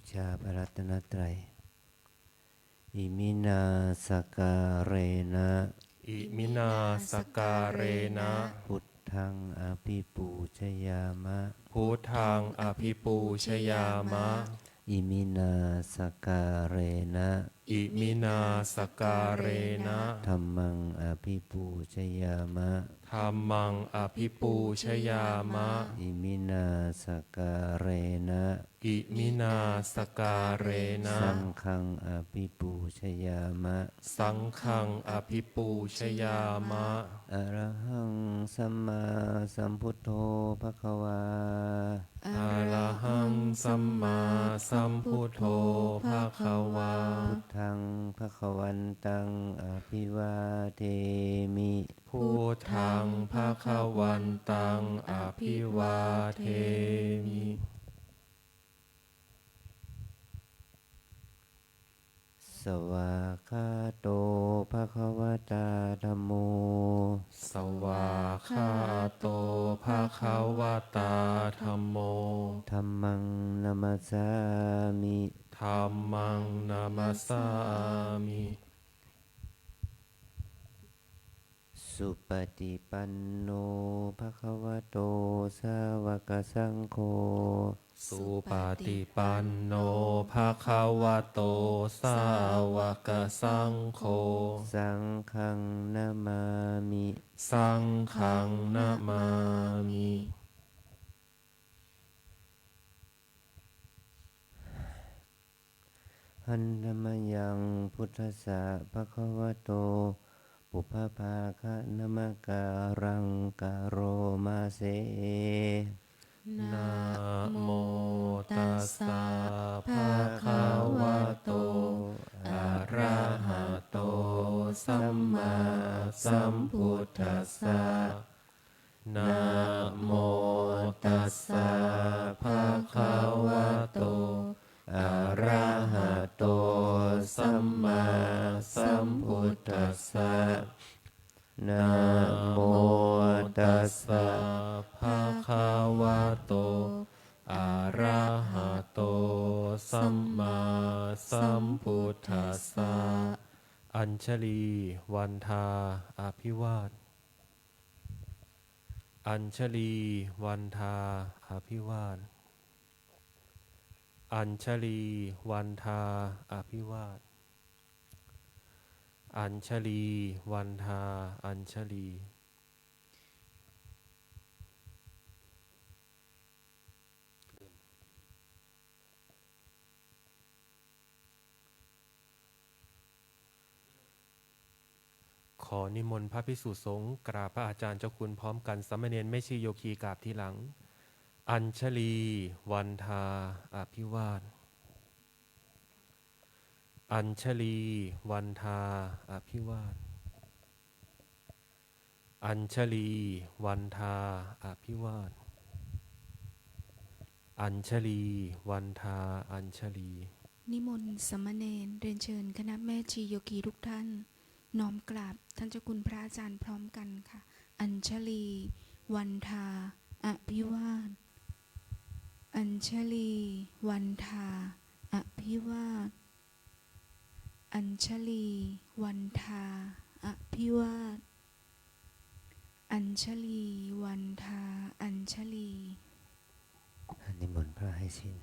ชาพระรัตนตรัยอิมินาสการเรนะอิมินาสการเรนะพุทธังอภิปูชยามะพุทธังอภิปูชยามะอิมินาสการเรนะอิมินาสการเรนะธัมมังอภิปูชยามะธัมมังอภิปูชยามะอิมินาสการเรนะอิมินาสการเรนะสังฆังอภิปูชยามะสังฆังอภิปูชยามะอะระหังสัมมาสัมพุทโธภควาอะระหังสัมมาสัมพุทโธภะคะวาพุทธังภควันตังอภิวาเทมิพุทธังภะคะวันตังอภิวาเทมิสวากขาโตภควตาธัมโมสวากขาโตภะคะวะตาธัมโมธัมมังนัมสสามิธัมมังนามัสสามิสุปฏิปันโนภควโตสาวกสังโฆสุปฏิปันโนภะคะวะโตสาวกสังโฆสังฆังนามามิสังฆังนะมามิหันธมยังพุทธัสสะภควโตปุพพาคะนมการังกโรมาเสนะโมตัสสะภะคะวะโตอะระหะโตสัมมาสัมพุทธัสสะนะโมตัสสะภะคะวะโตอะระหะโตสัมมาสัมพุทธัสสะนะโมตัสสะภะคะวะโตอะระหะโตสัมมาสัมพุทธัสสะอัญชลีวันทาอภิวาทอัญชลีวันทาอภิวาทอัญชลีวันทาอภิวาทอัญชลีวันทาอัญชลีขอนิมนต์พระภิกษุสงฆ์กราบพระอาจารย์เจ้าคุณพร้อมกันสามเณรไม่ชีโยคีกราบทีหลังอัญชลีวันทาอภิวาทอัญชลีวันทาอภิวาทอัญชลีวันทาอภิวาทอัญชลีวันทาอัญชลีนิมนต์สามเณรเรียนเชิญคณะแม่ชีโยคีทุกท่านน้อมกราบท่านเจ้าคุณพระอาจารย์พร้อมกันค่ะอัญชลีวันทาอภิวาทอัญชลีวันทาอภิวาทอัญชลีวันทาอภิวาทอัญชลีวันทาอัญชลีนิมนต์พระให้สิ้น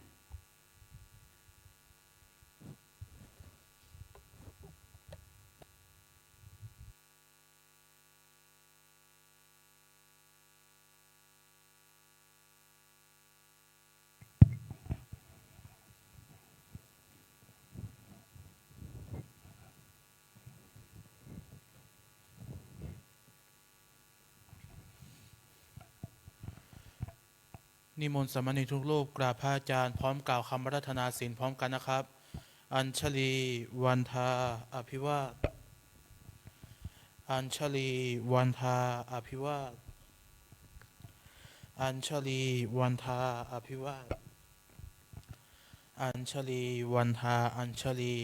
นิมนต์สามเณรทุกรูปกราบพระอาจารย์พร้อมกล่าวคำอาราธนาศีลพร้อมกันนะครับอัญชลีวันทาอภิวาทอัญชลีวันทาอภิวาทอัญชลีวันทาอภิวาทอัญชลีวันทาอัญชลี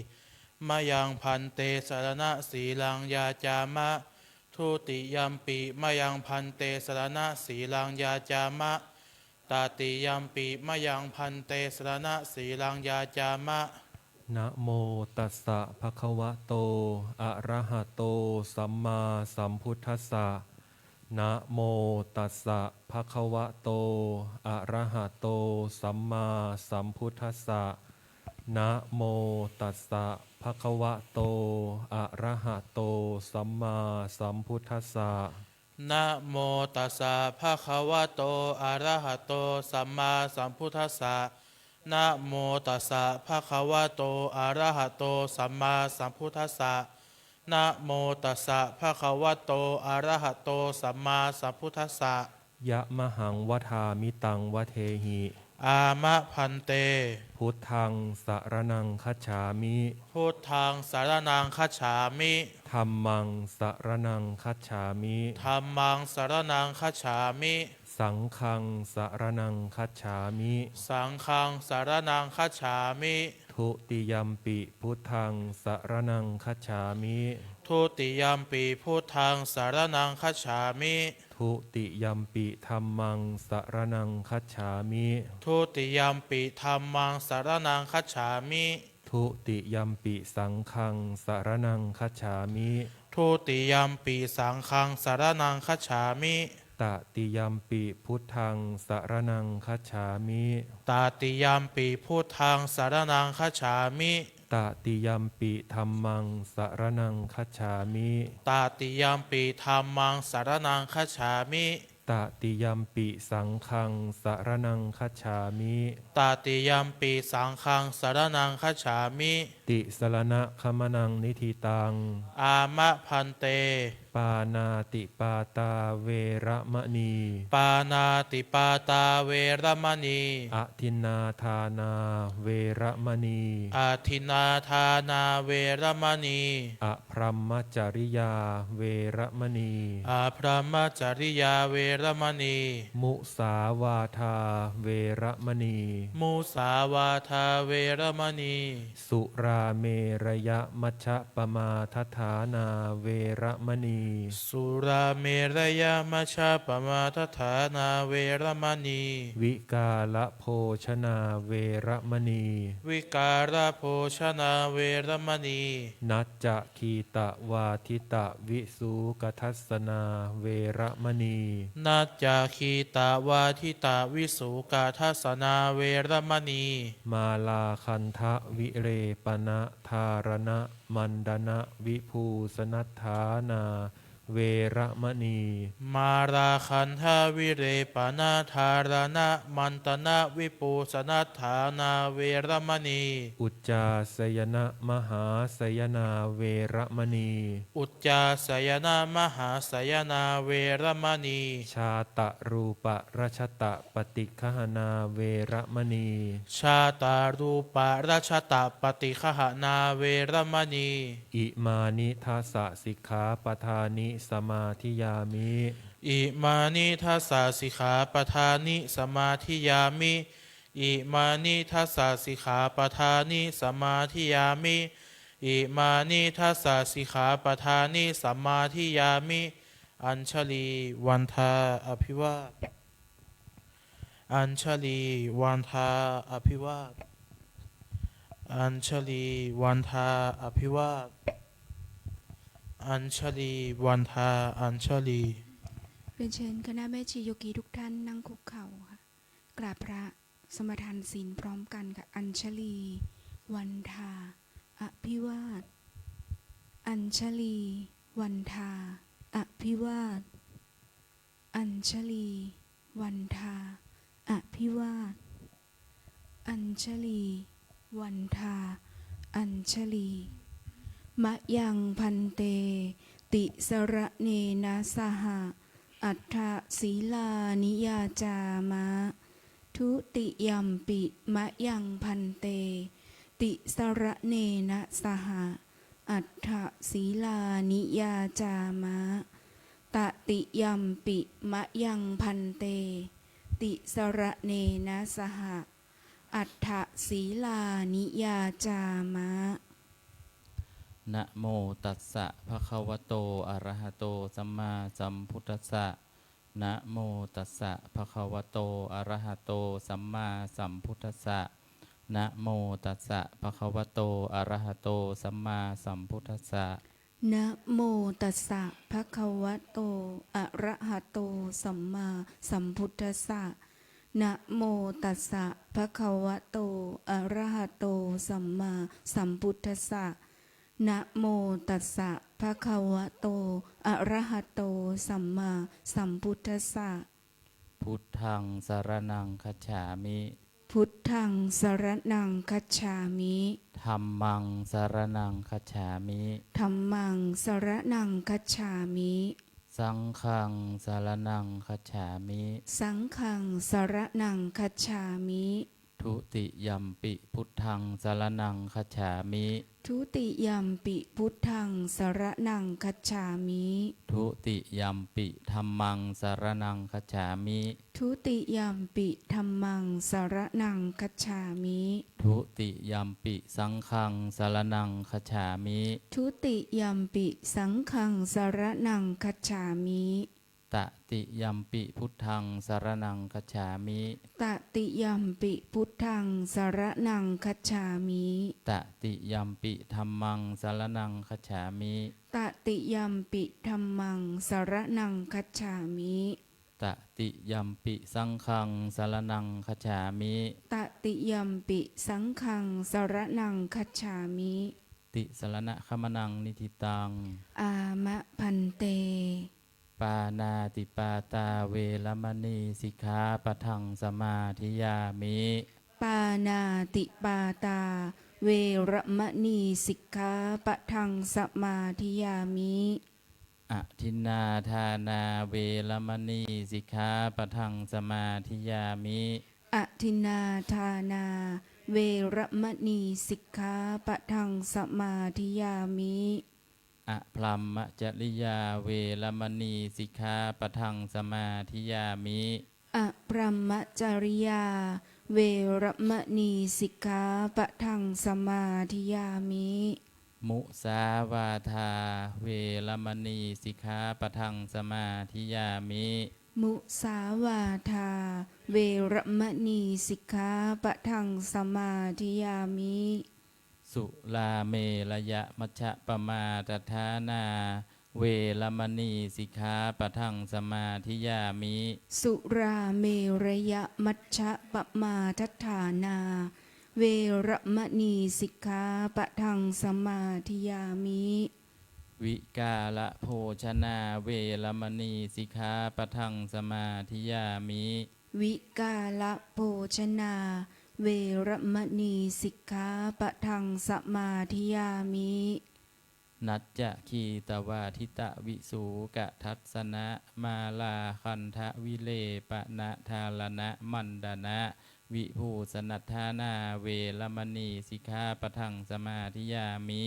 มายังพันเตสรณะสีลังยาจามะทุติยัมปิมายังพันเตสรณะสีลังยาจามะ ตาติยัมปิมะยังพันเตสรณะสีลังยาจามะ นะโมตัสสะภะคะวะโตอะระหะโตสัมมาสัมพุทธัสสะนะโมตัสสะภะคะวะโตอะระหะโตสัมมาสัมพุทธัสสะนะโมตัสสะภะคะวะโตอะระหะโตสัมมาสัมพุทธัสสะนะโมตัสสะภะคะวะโตอะระหะโตสัมมาสัมพุทธัสสะนะโมตัสสะภะคะวะโตอะระหะโตสัมมาสัมพุทธัสสะนะโมตัสสะภะคะวะโตอะระหะโตสัมมาสัมพุทธัสสะยะมหังวทามิตังวเทหิ อามะพันเต พุทธังสรณังคัจฉามิ พุทธังสารนังคัจฉามิ ธัมมังสรณังคัจฉามิ ธัมมังสารนังคัจฉามิ สังฆังสรณังคัจฉามิ สังฆังสารนังคัจฉามิ ทุติยัมปิพุทธังสรณังคัจฉามิ ทุติยัมปีพุทธังสารนังคัจฉามิ ทุติยัมปิธัมมังสรณังคัจฉามิ ทุติยัมปีธัมมังสารนังคัจฉามิ ทุติยัมปิสังฆังสรณังคัจฉามิ ทุติยัมปีสังฆังสารนังคัจฉามิ ตติยัมปิพุทธังสรณังคัจฉามิ ตาติยัมปีพุทธังสารนังคัจฉามิ ตติยัมปิธัมมังสรณังคัจฉามิ ตาติยัมปีธัมมังสารนังคัจฉามิ ตติยัมปิสังฆังสรณังคัจฉามิ ตาติยัมปีสังฆังสารนังคัจฉามิ ติสรณะคมนังนิธิตัง อามะพันเต ปานาติปาตาเวระมณี ปานาติปาตาเวรมณี อทินนาทานาเวระมณี อาทินนาทานาเวรมณี อพรหมจริยาเวระมณี อาพระมจริยาเวรมณี มุสาวาทาเวระมณี มุสาวาทาเวรมณี สุราเมระยะมัชฌะปมาทฐานาเวระมณี สุราเมรยมัชฌะปมาทฐานาเวรมณี วิกาละโภชนาเวระมณี วิการโภชนาเวรมณี นัจจะคีตะวาทิตะวิสูกทัสสนาเวระมณี นาจาคีตาวาทิตาวิสุกาทัสนาเวรมณี มาลาคันทะวิเรปณะธารณะมันดนะวิภูสนัฏฐานาเวระมณี มาราคันธาวิเรปนาธารณะมันตนะวิปูสนัฏฐานาเวรมณี อุจจาสยนะมหาสยนาเวระมณี อุจจาสยนามหาสยนาเวรมณี ชาตะรูปะรัชตะปฏิคหนาเวระมณี ชาตารูปะราชตะปฏิคหนาเวรมณี อิมานิทัสสะสิกขาปทานิสมาธิยามิ อิมานิทัสสะสิกขาปทานิสมาธิยามิ อิมานิทัสสะสิกขาปทานิสมาธิยามิ อิมานิทัสสะสิกขาปทานิสมาธิยามิ อัญชลีวันทาอภิวาทอัญชลีวันทาอภิวาทอัญชลีวันทาอภิวาทอัญชลีวันทาอัญชลี เรียนเชิญคณะแม่ชีโยกีทุกท่านนั่งคุกเข่าค่ะกราบพระสมทานศีลพร้อมกันค่ะอัญชลี วันทาอภิวาทอัญชลี วันทาอภิวาทอัญชลี วันทาอภิวาทอัญชลี วันทาอัญชลีมะยังพันเตติสระเนนะสหะอัฏฐศีลานิยาจามะทุติยัมปิมะยังพันเตติสระเนนะสหะอัฏฐศีลานิยาจามะตติยัมปิมะยังพันเตติสระเนนะสหะอัฏฐศีลานิยาจามะ นะโมตัสสะภะคะวะโตอะระหะโตสัมมาสัมพุทธัสสะ นะโมตัสสะภะคะวะโตอะระหะโตสัมมาสัมพุทธัสสะนะโมตัสสะภะคะวะโตอะระหะโตสัมมาสัมพุทธัสสะ นะโมตัสสะภะคะวะโตอะระหะโตสัมมาสัมพุทธัสสะนะโมตัสสะภะคะวะโตอะระหะโตสัมมาสัมพุทธัสสะนะโมตัสสะภะคะวะโตอะระหะโตสัมมาสัมพุทธัสสะ พุทธังสารนังคัจฉามิ พุทธังสรณังคัจฉามิ ธัมมังสารนังคัจฉามิ ธัมมังสรณังคัจฉามิ สังฆังสารนังคัจฉามิ สังฆังสรณังคัจฉามิ ทุติยัมปิพุทธังสารนังคัจฉามิ ทุติยัมปิพุทธังสรณังคัจฉามิ ทุติยัมปิธัมมังสารนังคัจฉามิ ทุติยัมปิธัมมังสรณังคัจฉามิ ทุติยัมปิสังฆังสารนังคัจฉามิ ทุติยัมปิสังฆังสรณังคัจฉามิ ตติยัมปิพุทธังสารนังคัจฉามิ ตติยัมปิพุทธังสรณังคัจฉามิ ตติยัมปิธัมมังสารนังคัจฉามิ ตติยัมปิธัมมังสรณังคัจฉามิ ตติยัมปิสังฆังสารนังคัจฉามิ ตติยัมปิสังฆังสรณังคัจฉามิ ติสรณะขมนังนิธิตัง อามะพันเต ปานาติปาตาเวรมณีสิกขาปะทังสมาธิยามิ ปานาติปาตา เวระมณีสิกขาปะทังสมาธิยามิ อทินนาทานาเวรมณีสิกขาปะทังสมาธิยามิ อทินนาทานา เวระมณีสิกขาปะทังสมาธิยามิ อพรหมจริยาเวรมณีสิกขาปะทังสมาธิยามิ อปรมจริยา เวระมณีสิกขาปะทังสมาธิยามิ มุสาวาทาเวรมณีสิกขาปะทังสมาธิยามิ มุสาวาทา เวระมณีสิกขาปะทังสมาธิยามิ สุลาเมรยะมัชฌะปมาตฐานาเวรมณีสิกขาปะทังสมาธิยามิ สุราเมระยะมัชฌะปมาทัฏฐานา เวระมณีสิกขาปะทังสมาธิยามิ วิกาละโภชนาเวรมณีสิกขาปะทังสมาธิยามิ วิกาลโภชนา เวระมณีสิกขาปะทังสมาธิยามิ นัจจะคีตวาทิตะวิสูกะทัศนะมาลาคันทะวิเลปะนะทาลนะมันดานะวิภูสนัทธานาเวรมณีสิกขาปะทังสมาธิยามิ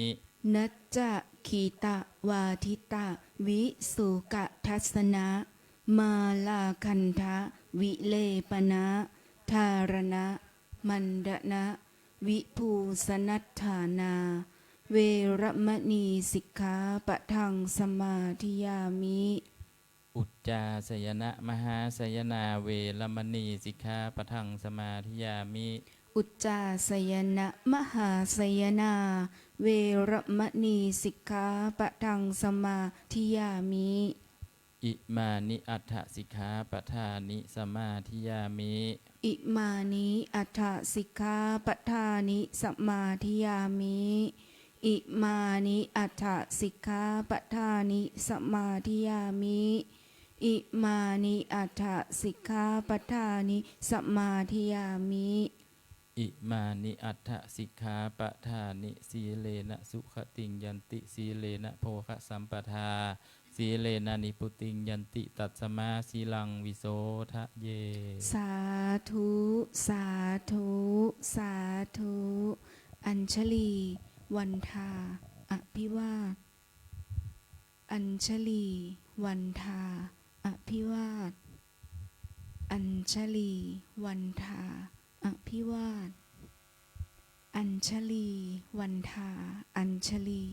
นัจจะขีตะวาทิตะวิสุกะทัสนะ มาลาคันทะวิเลปนะธารณะมันดนะ วิภูสนัทธานา เวระมณีสิกขาปะทังสมาธิยามิ อุจจาสยนะมหาสยนาเวรมณีสิกขาปะทังสมาธิยามิ อุจจาสยนะมหาสยนา เวระมณีสิกขาปะทังสมาธิยามิ อิมานิอัฏฐสิกขาปทานิสมาธิยามิ อิมานิอัฏฐสิกขาปทานิสมาธิยามิ อิมานิอัฏฐสิกขาปทานิสมาธิยามิ อิมานิอัฏฐสิกขาปทานิสมาธิยามิ อิมานิอัฏฐสิกขาปทานิสีเลนะสุขติงยันติสีเลนะโภคสัมปทาสีเลนะนิพุติงยันติตัตสมาสีลังวิโสทะเย สาธุ สาธุ สาธุ อัญชลี วันทา อภิวาท อัญชลี วันทา อภิวาท อัญชลี วันทา อภิวาท อัญชลี วันทา อัญชลี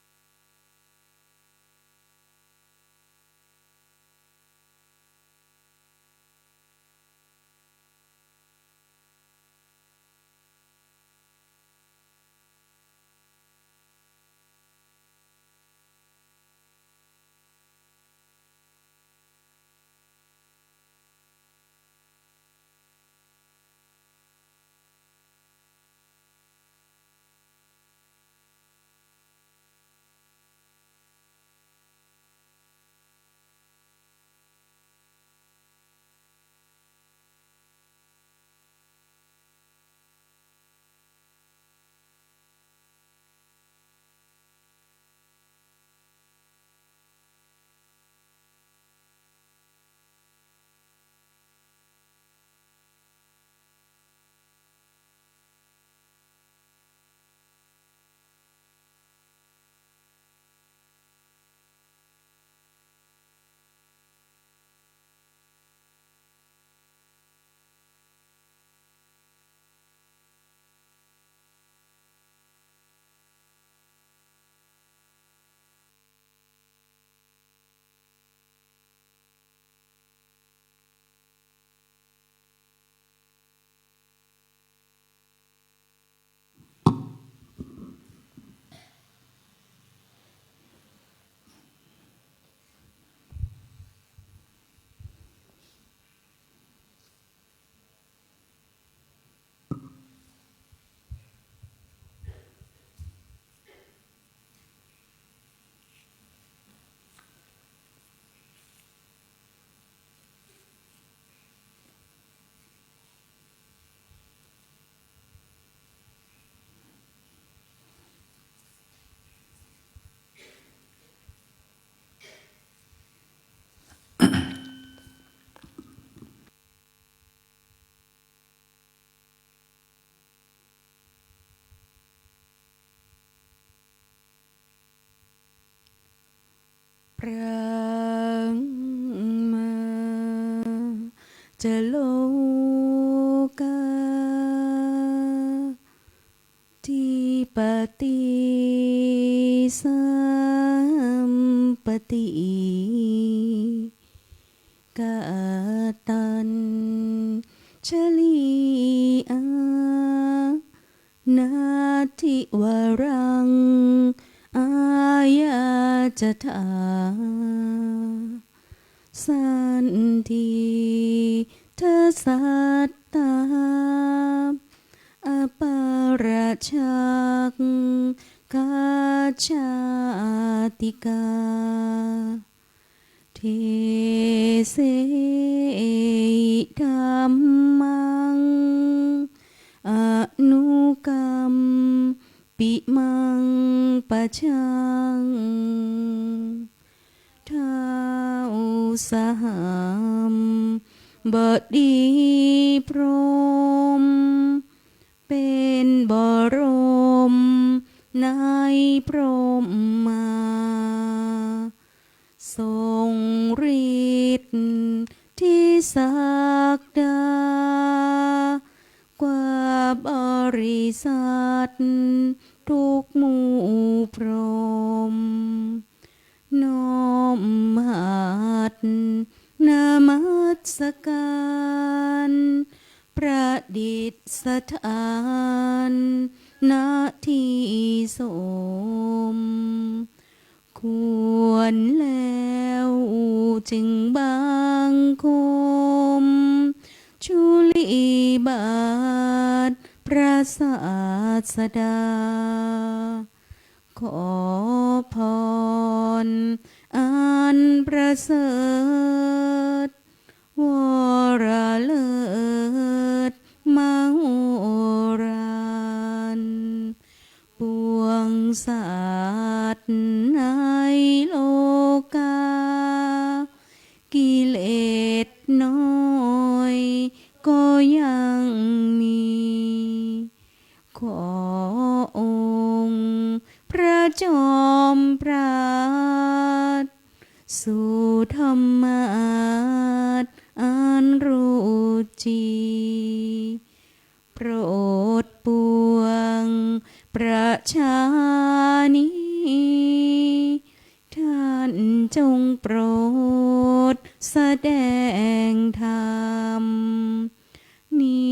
อ รังมาจะโลกาทิปติสัมปติกาตัญชลีอานาทิวรังอายาจถาสันติเทสัตตาอปาราชักกาชาติกาเทเสธัมมังอนุกรรมปิมังปะชังท้าวสหัมบดีพรหมเป็นบรมในพรหมมาทรงฤทธิ์ที่ศักดากว่าบริษัททุกหมู่พรหมน้อมหัดนมัสการประดิษฐานณที่สมควรแล้วจึงบังคมชุลีบาทพระศาสดาขอพรอันประเสริฐวรเลิศมโหฬารปวงสัตว์ในโลกากิเลสน้อยก็ยังมีขอองค์พระจอมปราดสู่ธรรมาสอันรู้จีโปรดปวงประชานีท่านจงโปรดแสดงธรรมนิ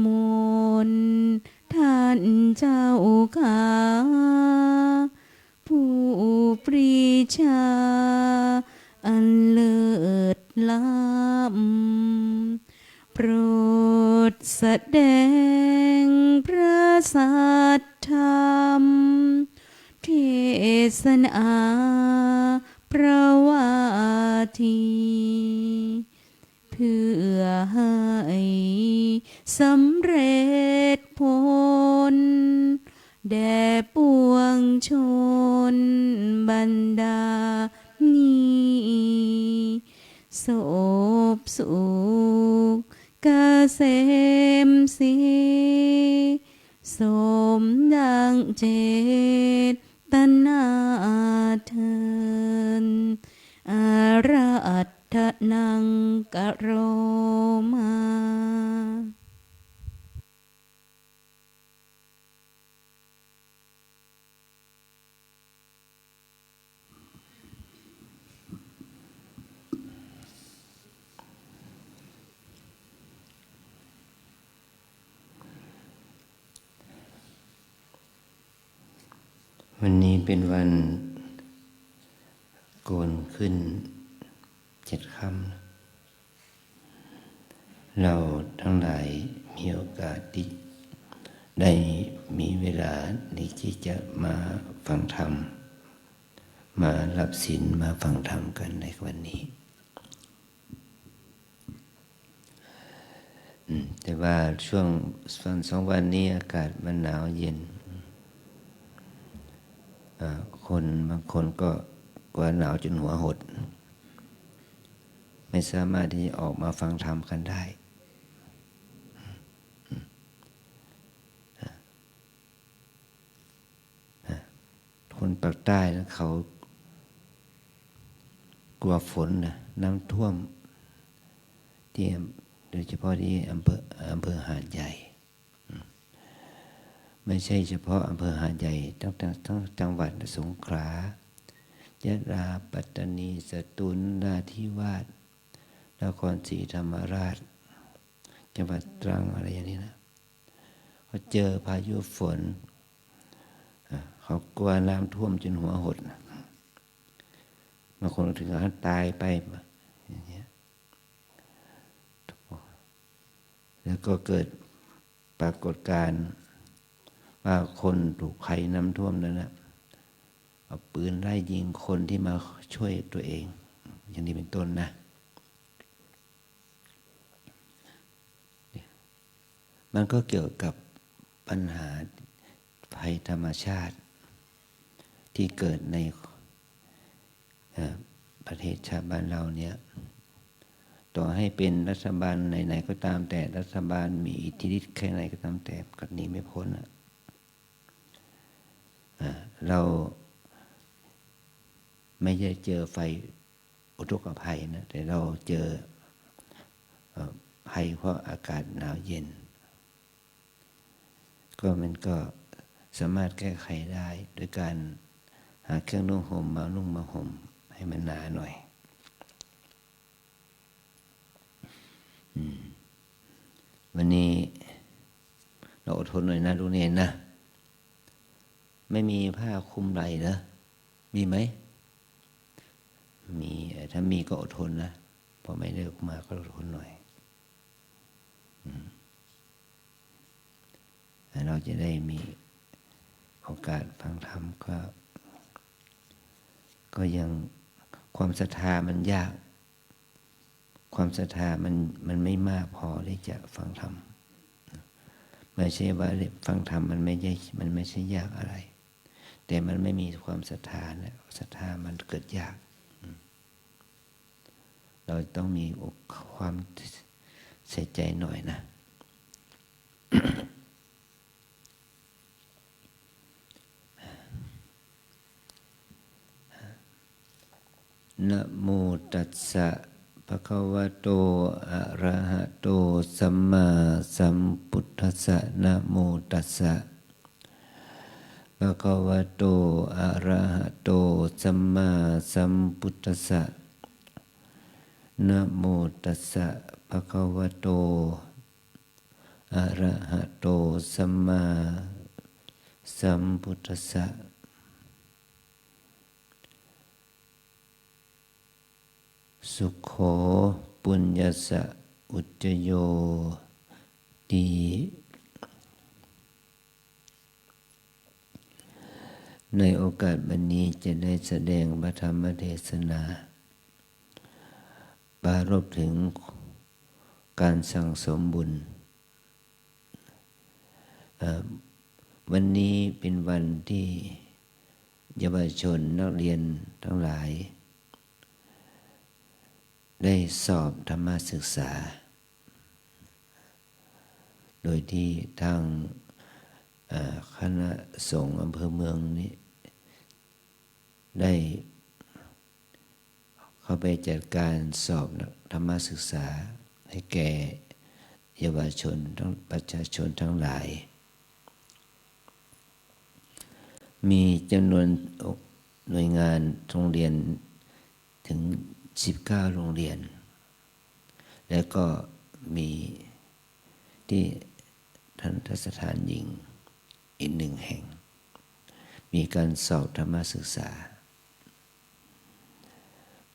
มนต์ท่านเจ้าข้าผู้ปรีชาอันเลิศล้ำโปรดแสดงพระสัทธรรมเทศนาพระวาทีเพื่อให้สำเร็จผลแด่ปวงชนบรรดานี้โสภสุขเกษมสีสมดังเจตนาเทินอาราธนังกะโรมา วันนี้เป็นวันโกนขึ้น7 ค่ำเราทั้งหลายมีโอกาสที่ได้มีเวลาที่จะมาฟังธรรมมารับศีลมาฟังธรรมกันในวันนี้แต่ว่าช่วง2 วันนี้อากาศมันหนาวเย็นคนบางคนก็กลัวหนาวจนหัวหดไม่สามารถที่จะออกมาฟังธรรมกันได้คนปากใต้นะเขา กลัวฝนนะน้ำท่วมที่โดยเฉพาะที่อำเภอหาดใหญ่ไม่ใช่เฉพาะอำเภอหาดใหญ่ทั้งจังหวัดสงขลายะลาปัตตานีสตูลนราธิวาสนครศรีธรรมราชจังหวัดตรังอะไรอย่างนี้นะเขาเจอพายุฝนเขากลัวน้ำท่วมจนหัวหดบางคนถึงขั้นตายไปอย่างเงี้ยแล้วก็เกิดปรากฏการณ์ว่าคนถูกภัยน้ำท่วมนั้นนะเอาปืนไล่ยิงคนที่มาช่วยตัวเองอย่างนี้เป็นต้นนะมันก็เกี่ยวกับปัญหาภัยธรรมชาติที่เกิดในประเทศชาติบ้านเราเนี่ยต่อให้เป็นรัฐบาลไหนๆก็ตามแต่รัฐบาลมีอิทธิฤทธิ์แค่ไหนก็ตามแต่ก็หนีไม่พ้นเราไม่ได้เจอไฟอุทกภัยนะแต่เราเจอภัยเพราะอากาศหนาวเย็นมันก็สามารถแก้ไขได้โดยการหาเครื่องนุ่งห่มมานุ่งมาห่มให้มันหนาหน่อยวันนี้เราอดทนหน่อยนะลูกเนนนะไม่มีผ้าคลุมไหล่เหรอมีไหมมีถ้ามีก็อดทนนะพอไม่เลิกมาก็อดทนหน่อยเราจะได้มีโอกาสฟังธรรมก็ยังความศรัทธามันยากความศรัทธามันไม่มากพอที่จะฟังธรรมไม่ใช่ว่าฟังธรรมมันไม่ใช่ยากอะไรแต่มันไม่มีความศรัทธานะศรัทธามันเกิดยากเราต้องมีความใส่ใจหน่อยนะนะโมตัสสะภะคะวะโตอะระหะโตสัมมาสัมพุทธัสสะนะโมตัสสะภะคะวะโตอะระหะโตสัมมาสัมพุทธัสสะนะโมตัสสะภะคะวะโตอะระหะโตสัมมาสัมพุทธัสสะสุโขปุญญสะอุจจโยติในโอกาสวันนี้จะได้แสดงพระธรรมเทศนาปรารภถึงการสั่งสมบุญวันนี้เป็นวันที่เยาวชนนักเรียนทั้งหลายได้สอบธรรมศึกษาโดยที่ทางคณะสงฆ์อำเภอเมืองนี้ได้เข้าไปจัดการสอบธรรมศึกษาให้แก่เยาวชนทั้งประชาชนทั้งหลายมีจำนวนหน่วยงานโรงเรียนถึง19โรงเรียนแล้วก็มีที่ทันตสถานหญิงอีก1แห่งมีการสอบธรรมศึกษา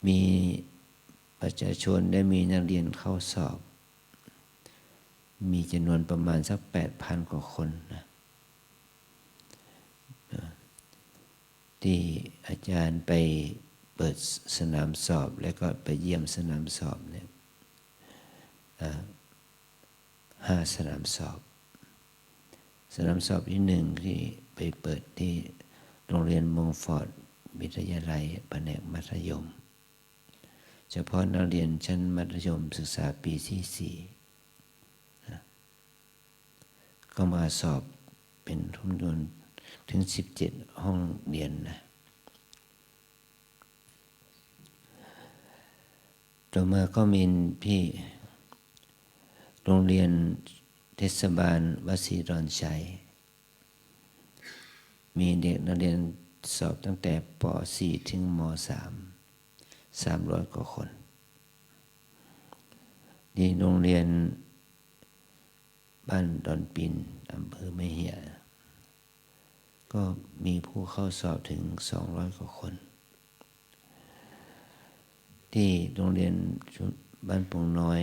มีประชาชนได้มีนักเรียนเข้าสอบมีจำนวนประมาณสัก 8,000 กว่าคนนะที่อาจารย์ไปเปิดสนามสอบแล้วก็ไปเยี่ยมสนามสอบเนี่ย5 สนามสอบสนามสอบที่1ที่ไปเปิดที่โรงเรียนมงฟอร์ดวิทยาลัยแผนกมัธยมเฉพาะนักเรียนชั้นมัธยมศึกษาปีที่4ก็มาสอบเป็นจำนวนถึง17ห้องเรียนนะ ต่อมาก็มีพี่โรงเรียนเทศบาลวสีดอนชัยมีเด็กนักเรียนสอบตั้งแต่ป .4 ถึงม .3 300 กว่าคนที่โรงเรียนบ้านดอนปินอำเภอแม่เหี่ยก็มีผู้เข้าสอบถึง200 กว่าคนที่โรงเรียนบ้านปงน้อย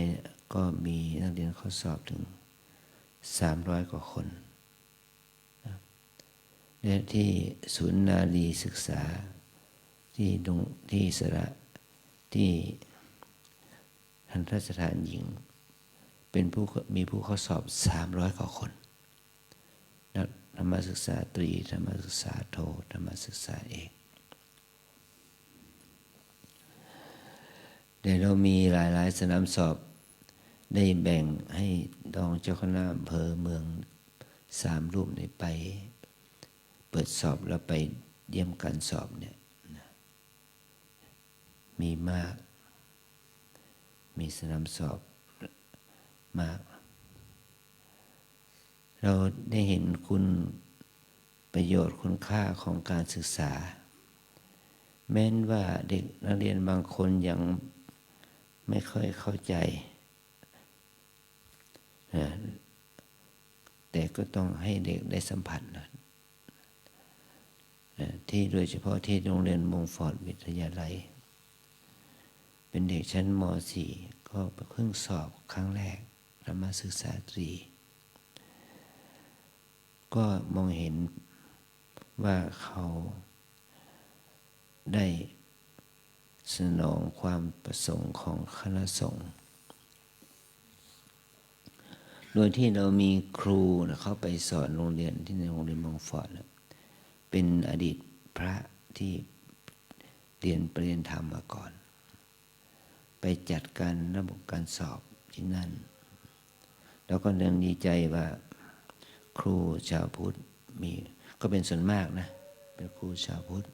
ก็มีนักเรียนเข้าสอบถึง300 กว่าคนและที่ศูนย์นารีศึกษาที่สระที่ทันตสถานหญิงมีผู้เข้าสอบ300 กว่าคนนักธรรมศึกษาตรีธรรมศึกษาโทธรรมศึกษาเอกแต่เรามีหลายสนามสอบได้แบ่งให้รองเจ้าคณะอำเภอเมือง3 รูปไปเปิดสอบแล้วไปเยี่ยมการสอบเนี่ยมีมากมีสนามสอบมากเราได้เห็นคุณประโยชน์คุณค่าของการศึกษาแม้นว่าเด็กนักเรียนบางคนยังไม่ค่อยเข้าใจแต่ก็ต้องให้เด็กได้สัมผัสนะที่โดยเฉพาะที่โรงเรียนมงฟอร์ดวิทยาลัยเป็นเด็กชั้นม .4 ก็เพิ่งสอบครั้งแรกธรรมศึกษาตรีก็มองเห็นว่าเขาได้สนองความประสงค์ของคณะสงฆ์โดยที่เรามีครูเข้าไปสอนโรงเรียนที่ในโรงเรียนมงฟอร์ดเป็นอดีตพระที่เรียนปริญญาธรรมมาก่อนไปจัดการระบบการสอบที่นั่นแล้วก็เนื่องดีใจว่าครูชาวพุทธก็เป็นส่วนมากนะเป็นครูชาวพุทธ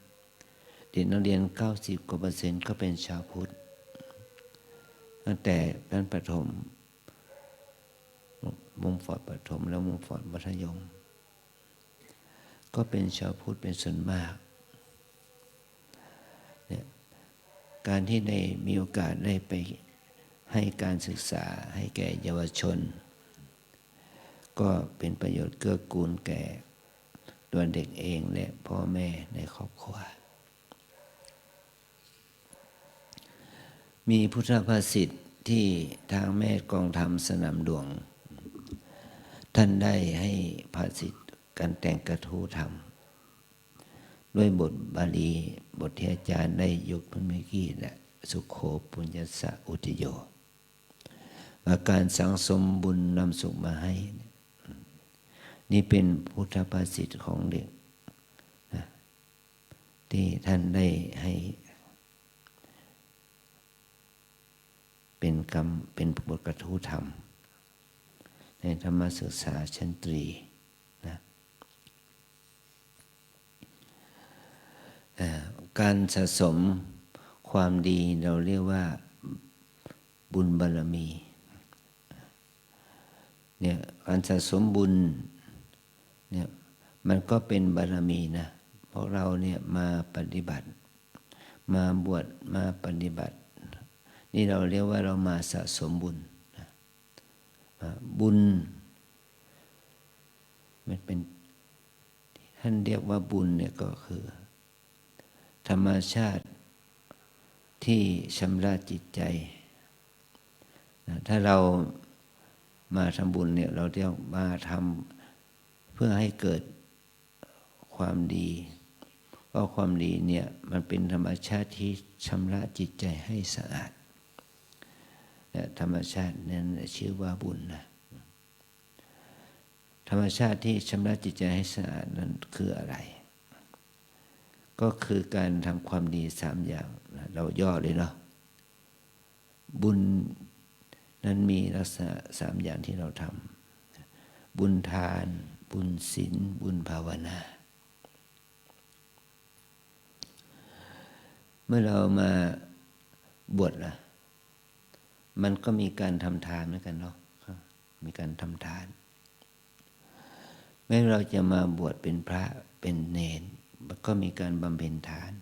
เด็กนักเรียน90 กว่า% ก็เป็นชาวพุทธตั้งแต่ชั้นประถมมงฟอร์ดประถมแล้วมงฟอร์ดมัธยมก็เป็นชาวพุทธเป็นส่วนมากเนี่ยการที่ได้มีโอกาสได้ไปให้การศึกษาให้แก่เยาวชนก็เป็นประโยชน์เกื้อกูลแก่ตัวเด็กเองและพ่อแม่ในครอบครัวมีพุทธภาษิตที่ทางแม่กองธรรมสนามหลวงท่านได้ให้ภาษิตการแต่งกระทู้ธรรมด้วยบทบาลีบทที่อาจารย์ได้ยกเมื่อกี้แหละสุโขปุญญสะอุจโยว่าการสังสมบุญนำสุขมาให้นี่เป็นพุทธภาษิตของเด็กนะที่ท่านได้ให้เป็นบทกระทู้ธรรมในธรรมศึกษาชั้นตรีนะการสะสมความดีเราเรียกว่าบุญบารมีเนี่ยการสะสมบุญเนี่ยมันก็เป็นบารมีนะเพราะเราเนี่ยมาปฏิบัติมาบวชมาปฏิบัตินี่เราเรียกว่าเรามาสะสมบุญบุญมันเป็นท่านเรียกว่าบุญเนี่ยก็คือธรรมชาติที่ชำระจิตใจถ้าเรามาทำบุญเนี่ยเราเรียกมาทำเพื่อให้เกิดความดีเพราะความดีเนี่ยมันเป็นธรรมชาติที่ชำระจิตใจให้สะอาดธรรมชาตินั้นชื่อว่าบุญนะธรรมชาติที่ชำระจิตใจให้สะอาดนั้นคืออะไรก็คือการทำความดี3 อย่างเราย่อเลยเนาะบุญนั้นมีลักษณะ3 อย่างที่เราทำบุญทานบุญศีลบุญภาวนาเมื่อเรามาบวชล่ะ มันก็มีการทำทานเหมือนกันเนาะมีการทำทานแม้เราจะมาบวชเป็นพระเป็นเณรมันก็มีการบำเพ็ญทาน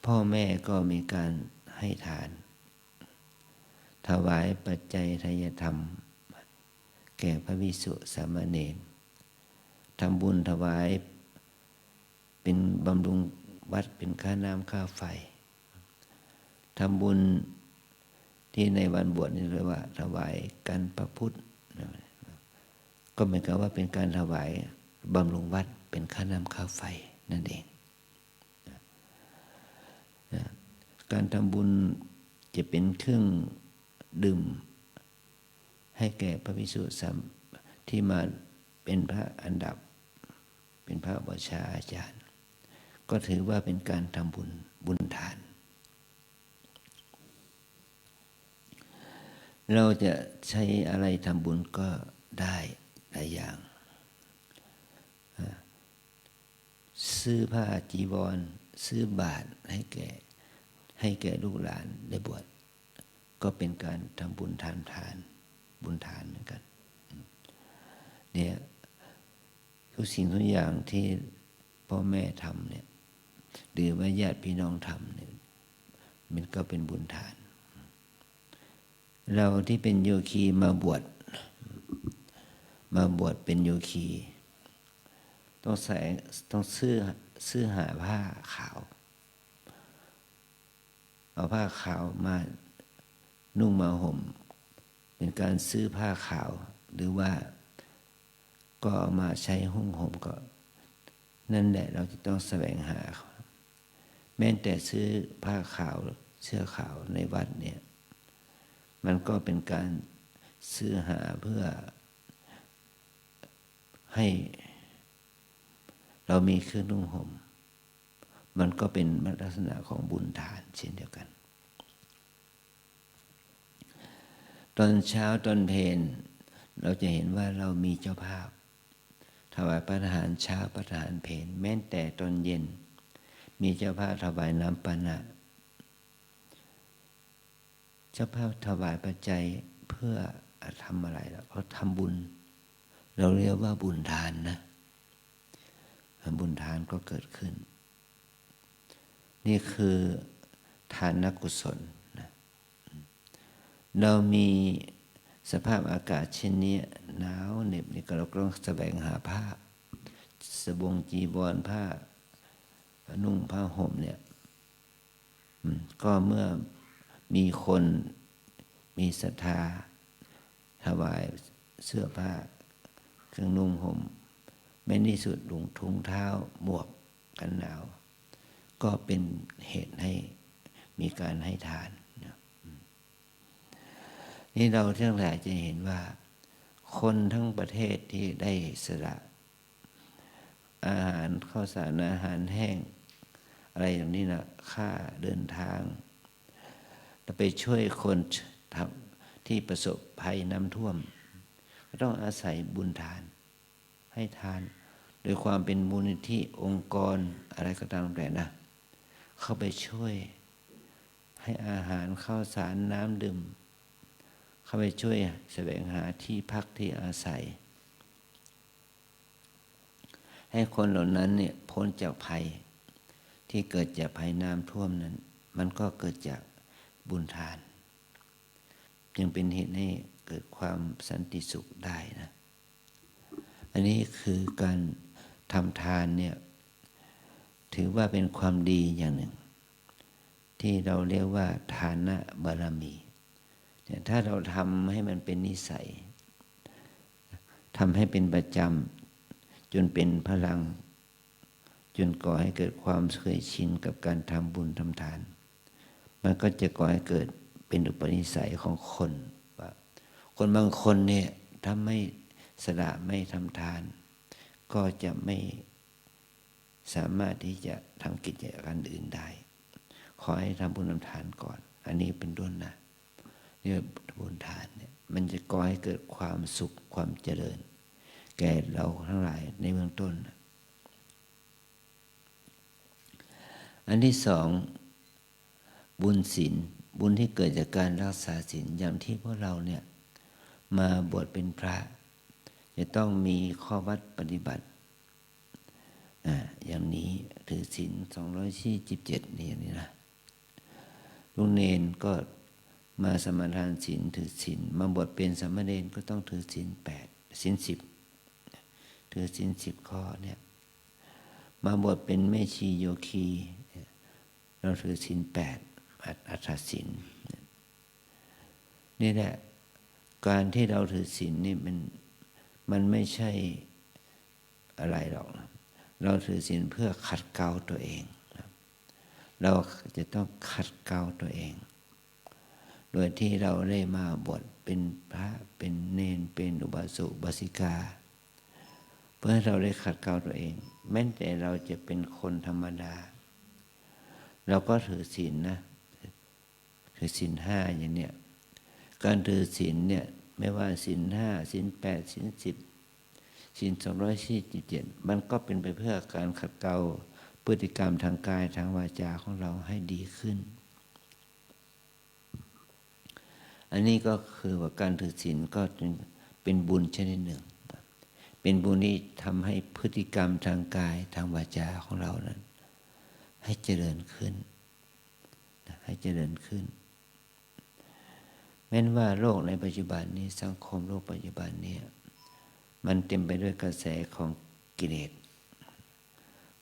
พ่อแม่ก็มีการให้ทานถวายปัจจัยทายธรรมแก่พระภิกษุสามเณรทำบุญถวายเป็นบำรุงวัดเป็นค่าน้ำค่าไฟทำบุญที่ในวันบวชนี่เรียกว่าถวายกันพระพุทธก็เหมือนกับว่าเป็นการถวายบำรุงวัดเป็นค่าน้ำค่าไฟนั่นเองการทำบุญจะเป็นเครื่องดื่มให้แก่พระภิกษุสามที่มาเป็นพระอันดับเป็นพระอุปัชฌาย์อาจารย์ก็ถือว่าเป็นการทำบุญทานเราจะใช้อะไรทำบุญก็ได้หลายอย่างซื้อผ้าจีวรซื้อบาตรให้แก่ลูกหลานได้บวชก็เป็นการทำบุญทานบุญทานเหมือนกันเนี่ยทุกสิ่งทุกอย่างที่พ่อแม่ทำเนี่ยหรือว่าญาติพี่น้องทำเนี่ยมันก็เป็นบุญทานเราที่เป็นโยคีมาบวชเป็นโยคีต้องซื้อหาผ้าขาวเอาผ้าขาวมานุ่งมาห่มเป็นการซื้อผ้าขาวหรือว่าก็เอามาใช้หุ้มห่มก็นั่นแหละเราจะต้องแสวงหาแม้แต่ซื้อผ้าขาวเสื้อขาวในวัดเนี่ยมันก็เป็นการซื้อหาเพื่อให้เรามีเครื่องนุ่งห่มมันก็เป็นลักษณะของบุญทานเช่นเดียวกันตอนเช้าตอนเพลเราจะเห็นว่าเรามีเจ้าภาพถวายพระทหารเช้าพระทหารเพลแม้แต่ตอนเย็นมีเจ้าภาพถวายน้ำปานะเจ้าภาพถวายปัจจัยเพื่อทำอะไรแล้วเขาทำบุญเราเรียกว่าบุญทานนะบุญทานก็เกิดขึ้นนี่คือทานกุศลนะเรามีสภาพอากาศเช่นนี้หนาวเหน็บนี่ก็เราต้องแสวงหาผ้าสบงจีวรผ้านุ่งผ้าห่มเนี่ยก็เมื่อมีคนมีศรัทธาถวายเสื้อผ้าเครื่องนุ่งห่มแม้ที่สุดถุงเท้าหมวกกันหนาวก็เป็นเหตุให้มีการให้ทานนี่เราทั้งหลายจะเห็นว่าคนทั้งประเทศที่ได้สละอาหารข้าวสารอาหารแห้งอะไรอย่างนี้นะค่าเดินทางเราไปช่วยคนที่ประสบภัยน้ำท่วมก็ต้องอาศัยบุญทานให้ทานโดยความเป็นมูลนิธิองค์กรอะไรก็ตามแต่นะเข้าไปช่วยให้อาหารข้าวสารน้ำดื่มเข้าไปช่วยแสวงหาที่พักที่อาศัยให้คนเหล่านั้นเนี่ยพ้นจากภัยที่เกิดจากภัยน้ำท่วมนั้นมันก็เกิดจากบุญทานจึงเป็นเหตุให้เกิดความสันติสุขได้นะอันนี้คือการทำทานเนี่ยถือว่าเป็นความดีอย่างหนึ่งที่เราเรียกว่าทานะบารมีถ้าเราทำให้มันเป็นนิสัยทำให้เป็นประจำจนเป็นพลังจนก่อให้เกิดความเคยชินกับการทำบุญทำทานมันก็จะก่อให้เกิดเป็นอุปนิสัยของคนว่าคนบางคนเนี่ยถ้าไม่สละไม่ทำทานก็จะไม่สามารถที่จะทำกิจการอื่นได้ขอให้ทำบุญทำทานก่อนอันนี้เป็นต้นนะเนี่ยบุญทานเนี่ยมันจะก่อให้เกิดความสุขความเจริญแก่เราทั้งหลายในเบื้องต้นอันที่สองบุญศีล บุญที่เกิดจากการรักษาศีลอย่างที่พวกเราเนี่ยมาบวชเป็นพระจะต้องมีข้อวัดปฏิบัติอย่างนี้ถือศีล247นี่อย่างนี้นะลุงเนนก็มาสมาทานศีลถือศีลมาบวชเป็นสามเณรก็ต้องถือศีล8ศีล10ถือศีล10ข้อเนี่ยมาบวชเป็นแม่ชีโยคีเราถือศีล8อัฏฐศีลนี่แหละการที่เราถือศีลนี่มันไม่ใช่อะไรหรอกนะเราถือศีลเพื่อขัดเกลาตัวเองนะเราจะต้องขัดเกลาตัวเองโดยที่เราได้มาบวชเป็นพระเป็นเณรเป็นอุบาสกอุบาสิกาเพื่อให้เราได้ขัดเกลาตัวเองแม้แต่เราจะเป็นคนธรรมดาเราก็ถือศีลนะถือศีล5อย่างเนี้ยการถือศีลเนี่ยไม่ว่าศีล5ศีล8ศีล10ศีล247มันก็เป็นไปเพื่อการขัดเกลาพฤติกรรมทางกายทางวาจาของเราให้ดีขึ้นอันนี้ก็คือว่าการถือศีลก็เป็นบุญชนิดหนึ่งเป็นบุญที่ทำให้พฤติกรรมทางกายทางวาจาของเรานั้นให้เจริญขึ้นให้เจริญขึ้นแม้ว่าโลกในปัจจุบันนี้สังคมโลกปัจจุบันนี้มันเต็มไปด้วยกระแสของกิเลส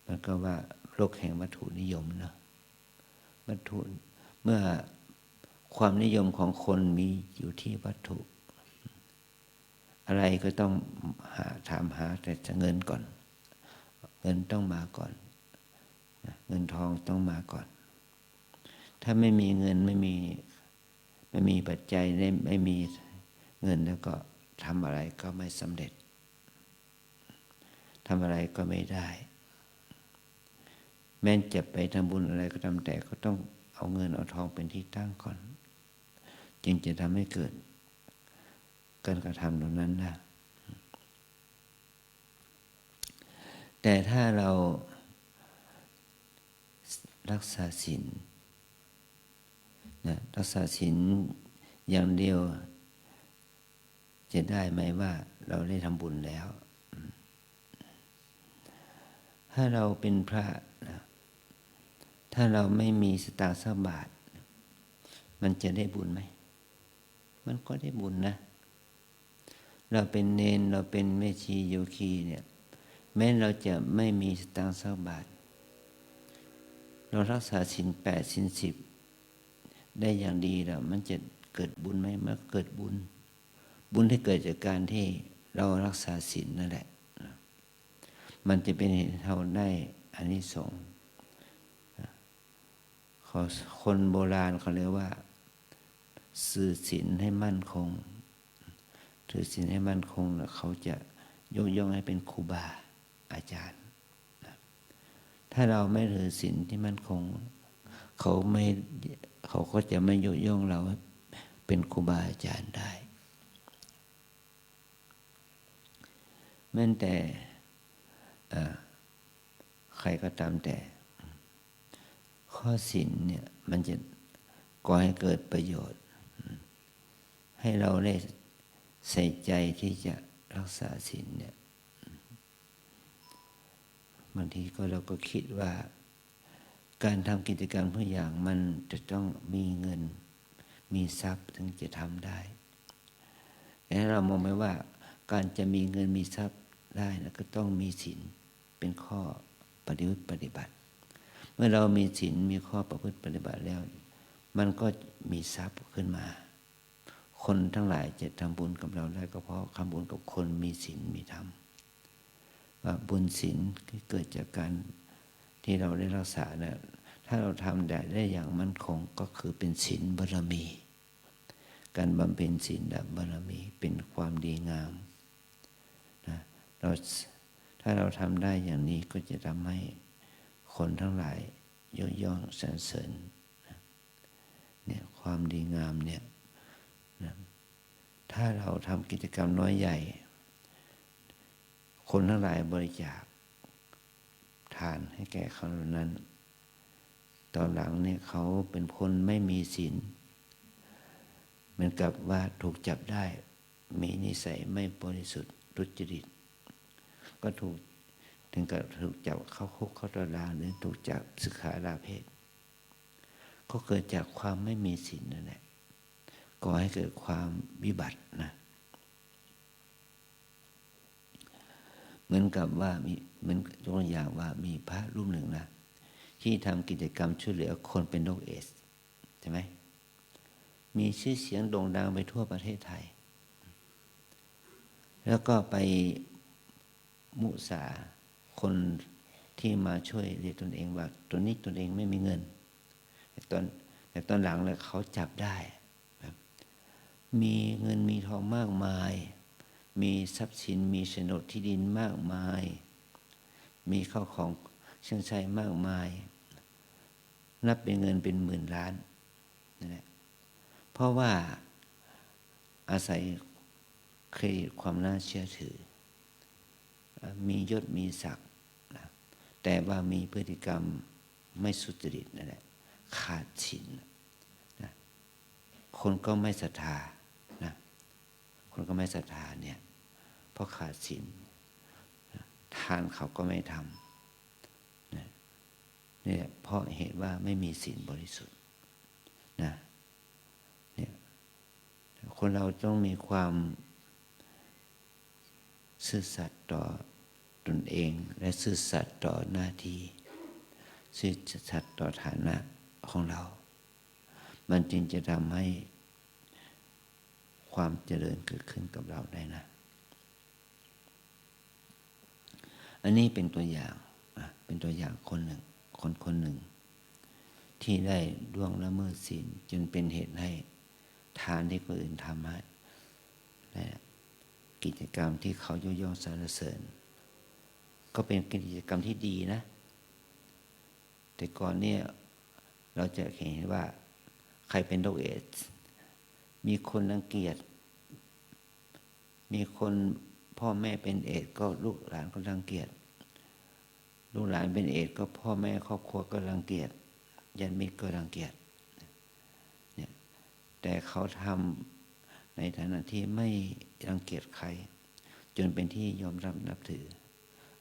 มันก็ว่าโลกแห่งวัตถุนิยมนะวัตถุเมื่อความนิยมของคนมีอยู่ที่วัตถุอะไรก็ต้องถามหาแต่เงินก่อนเงินต้องมาก่อนเงินทองต้องมาก่อนถ้าไม่มีเงินไม่มีปัจจัยไม่มีเงินแล้วก็ทำอะไรก็ไม่สำเร็จทำอะไรก็ไม่ได้แม้จะไปทำบุญอะไรก็ตามแต่ก็ต้องเอาเงินเอาทองเป็นที่ตั้งก่อนจึงจะทำให้เกิดการกระทำเหล่านั้นนะแต่ถ้าเรารักษาศีลนะรักษาศีลอย่างเดียวจะได้ไหมว่าเราได้ทำบุญแล้วถ้าเราเป็นพระนะถ้าเราไม่มีสตางค์สักบาทมันจะได้บุญไหมมันก็ได้บุญนะเราเป็นเณรเราเป็นแม่ชีโยคีเนี่ยแม้เราจะไม่มีสตางค์สักบาทเรารักษาศีล8ศีล10ได้อย่างดีแล้วมันจะเกิดบุญไหมมันเกิดบุญที่เกิดจากการที่เรารักษาศีลนั่นแหละมันจะเป็นเหตุให้เราได้อานิสงส์คนโบราณเขาเรียกว่าสื่อศีลให้มั่นคงถือศีลให้มั่นคงแล้วเขาจะยกย่องให้เป็นครูบาอาจารย์ถ้าเราไม่ถือศีลที่มั่นคงเขาก็จะไม่ยกย่องเราเป็นครูบาอาจารย์ได้แม้แต่ใครก็ตามแต่ข้อศีลเนี่ยมันจะก่อให้เกิดประโยชน์ให้เราได้ใส่ใจที่จะรักษาศีลเนี่ยบางทีก็เราก็คิดว่าการทำกิจกรรมทุกอย่างมันจะต้องมีเงินมีทรัพย์ถึงจะทำได้แต่เรามองไหมว่าการจะมีเงินมีทรัพย์ได้นะก็ต้องมีศีลเป็นข้อปฏิบัติเมื่อเรามีศีลมีข้อประพฤติปฏิบัติแล้วมันก็มีทรัพย์ขึ้นมาคนทั้งหลายจะทำบุญกับเราได้ก็เพราะทำบุญกับคนมีศีลมีธรรมว่าบุญศีลที่เกิดจากการที่เราได้รักษาเนี่ยถ้าเราทำได้อย่างมั่นคงก็คือเป็นศีลบารมีการบำเพ็ญศีลบารมีเป็นความดีงามนะถ้าเราทำได้อย่างนี้ก็จะทำให้คนทั้งหลายยกย่องสรรเสริญเนี่ยความดีงามเนี่ยนะถ้าเราทำกิจกรรมน้อยใหญ่คนทั้งหลายบริจาคทานให้แก่เขาเหล่านั้นตอนหลังเนี่ยเขาเป็นคนไม่มีศีล มือนกับว่าถูกจับได้มีนิสัยไม่บริสุทธิ์ทุจริตก็ถูกถึงกับถูกจับเข้าคุกเข้าตารางหรือถูกจับศึกษาลาเพศก็เกิดจากความไม่มีศีลนั่นแหละก่อให้เกิดความวิบัตินะเหมือนกับว่ามีเหมือนตัวอย่างว่ามีพระรูปหนึ่งนะที่ทำกิจกรรมช่วยเหลือคนเป็นโรคเอดส์ใช่ไหมมีชื่อเสียงโด่งดังไปทั่วประเทศไทยแล้วก็ไปมุสาคนที่มาช่วยเหลือตนเองว่าตนนี้ตนเองไม่มีเงินแต่ตอนหลังเลยเขาจับได้มีเงินมีทองมากมายมีทรัพย์สินมีโฉนดที่ดินมากมายมีข้าวของเครื่องใช้มากมายนับเป็นเงินเป็นหมื่นล้านนั่นแหละเพราะว่าอาศัยเครดิตความน่าเชื่อถือมียศมีศักดิ์นะแต่ว่ามีพฤติกรรมไม่สุจริตนั่นแหละขาดศีลนะคนก็ไม่ศรัทธานะคนก็ไม่ศรัทธาเนี่ยเพราะขาดศีลทานเขาก็ไม่ทำนะเนี่ยเพราะเหตุว่าไม่มีศีลบริสุทธิ์นะเนี่ยคนเราต้องมีความซื่อสัตย์ต่อตนเองและซื่อสัตย์ต่อหน้าที่ซื่อสัตย์ต่อฐานะของเรามันจึงจะทำให้ความเจริญเกิดขึ้นกับเราได้นะอันนี้เป็นตัวอย่างเป็นตัวอย่างคนหนึ่งคนหนึ่งที่ได้ล่วงละเมิดศีลจนเป็นเหตุให้ทานที่คนอื่นทำให้และกิจกรรมที่เขายกย่องสรรเสริญก็เป็นกิจกรรมที่ดีนะแต่ก่อนเนี่ยเราจะเห็นว่าใครเป็นโรคเอดส์มีคนรังเกียจมีคนพ่อแม่เป็นเอดส์ก็ลูกหลานก็รังเกียจลูกหลานเป็นเอดส์ก็พ่อแม่ครอบครัวก็รังเกียจญาติมิตรก็รังเกียจเนี่ยแต่เขาทำในฐานะที่ไม่รังเกียจใครจนเป็นที่ยอมรับนับถือ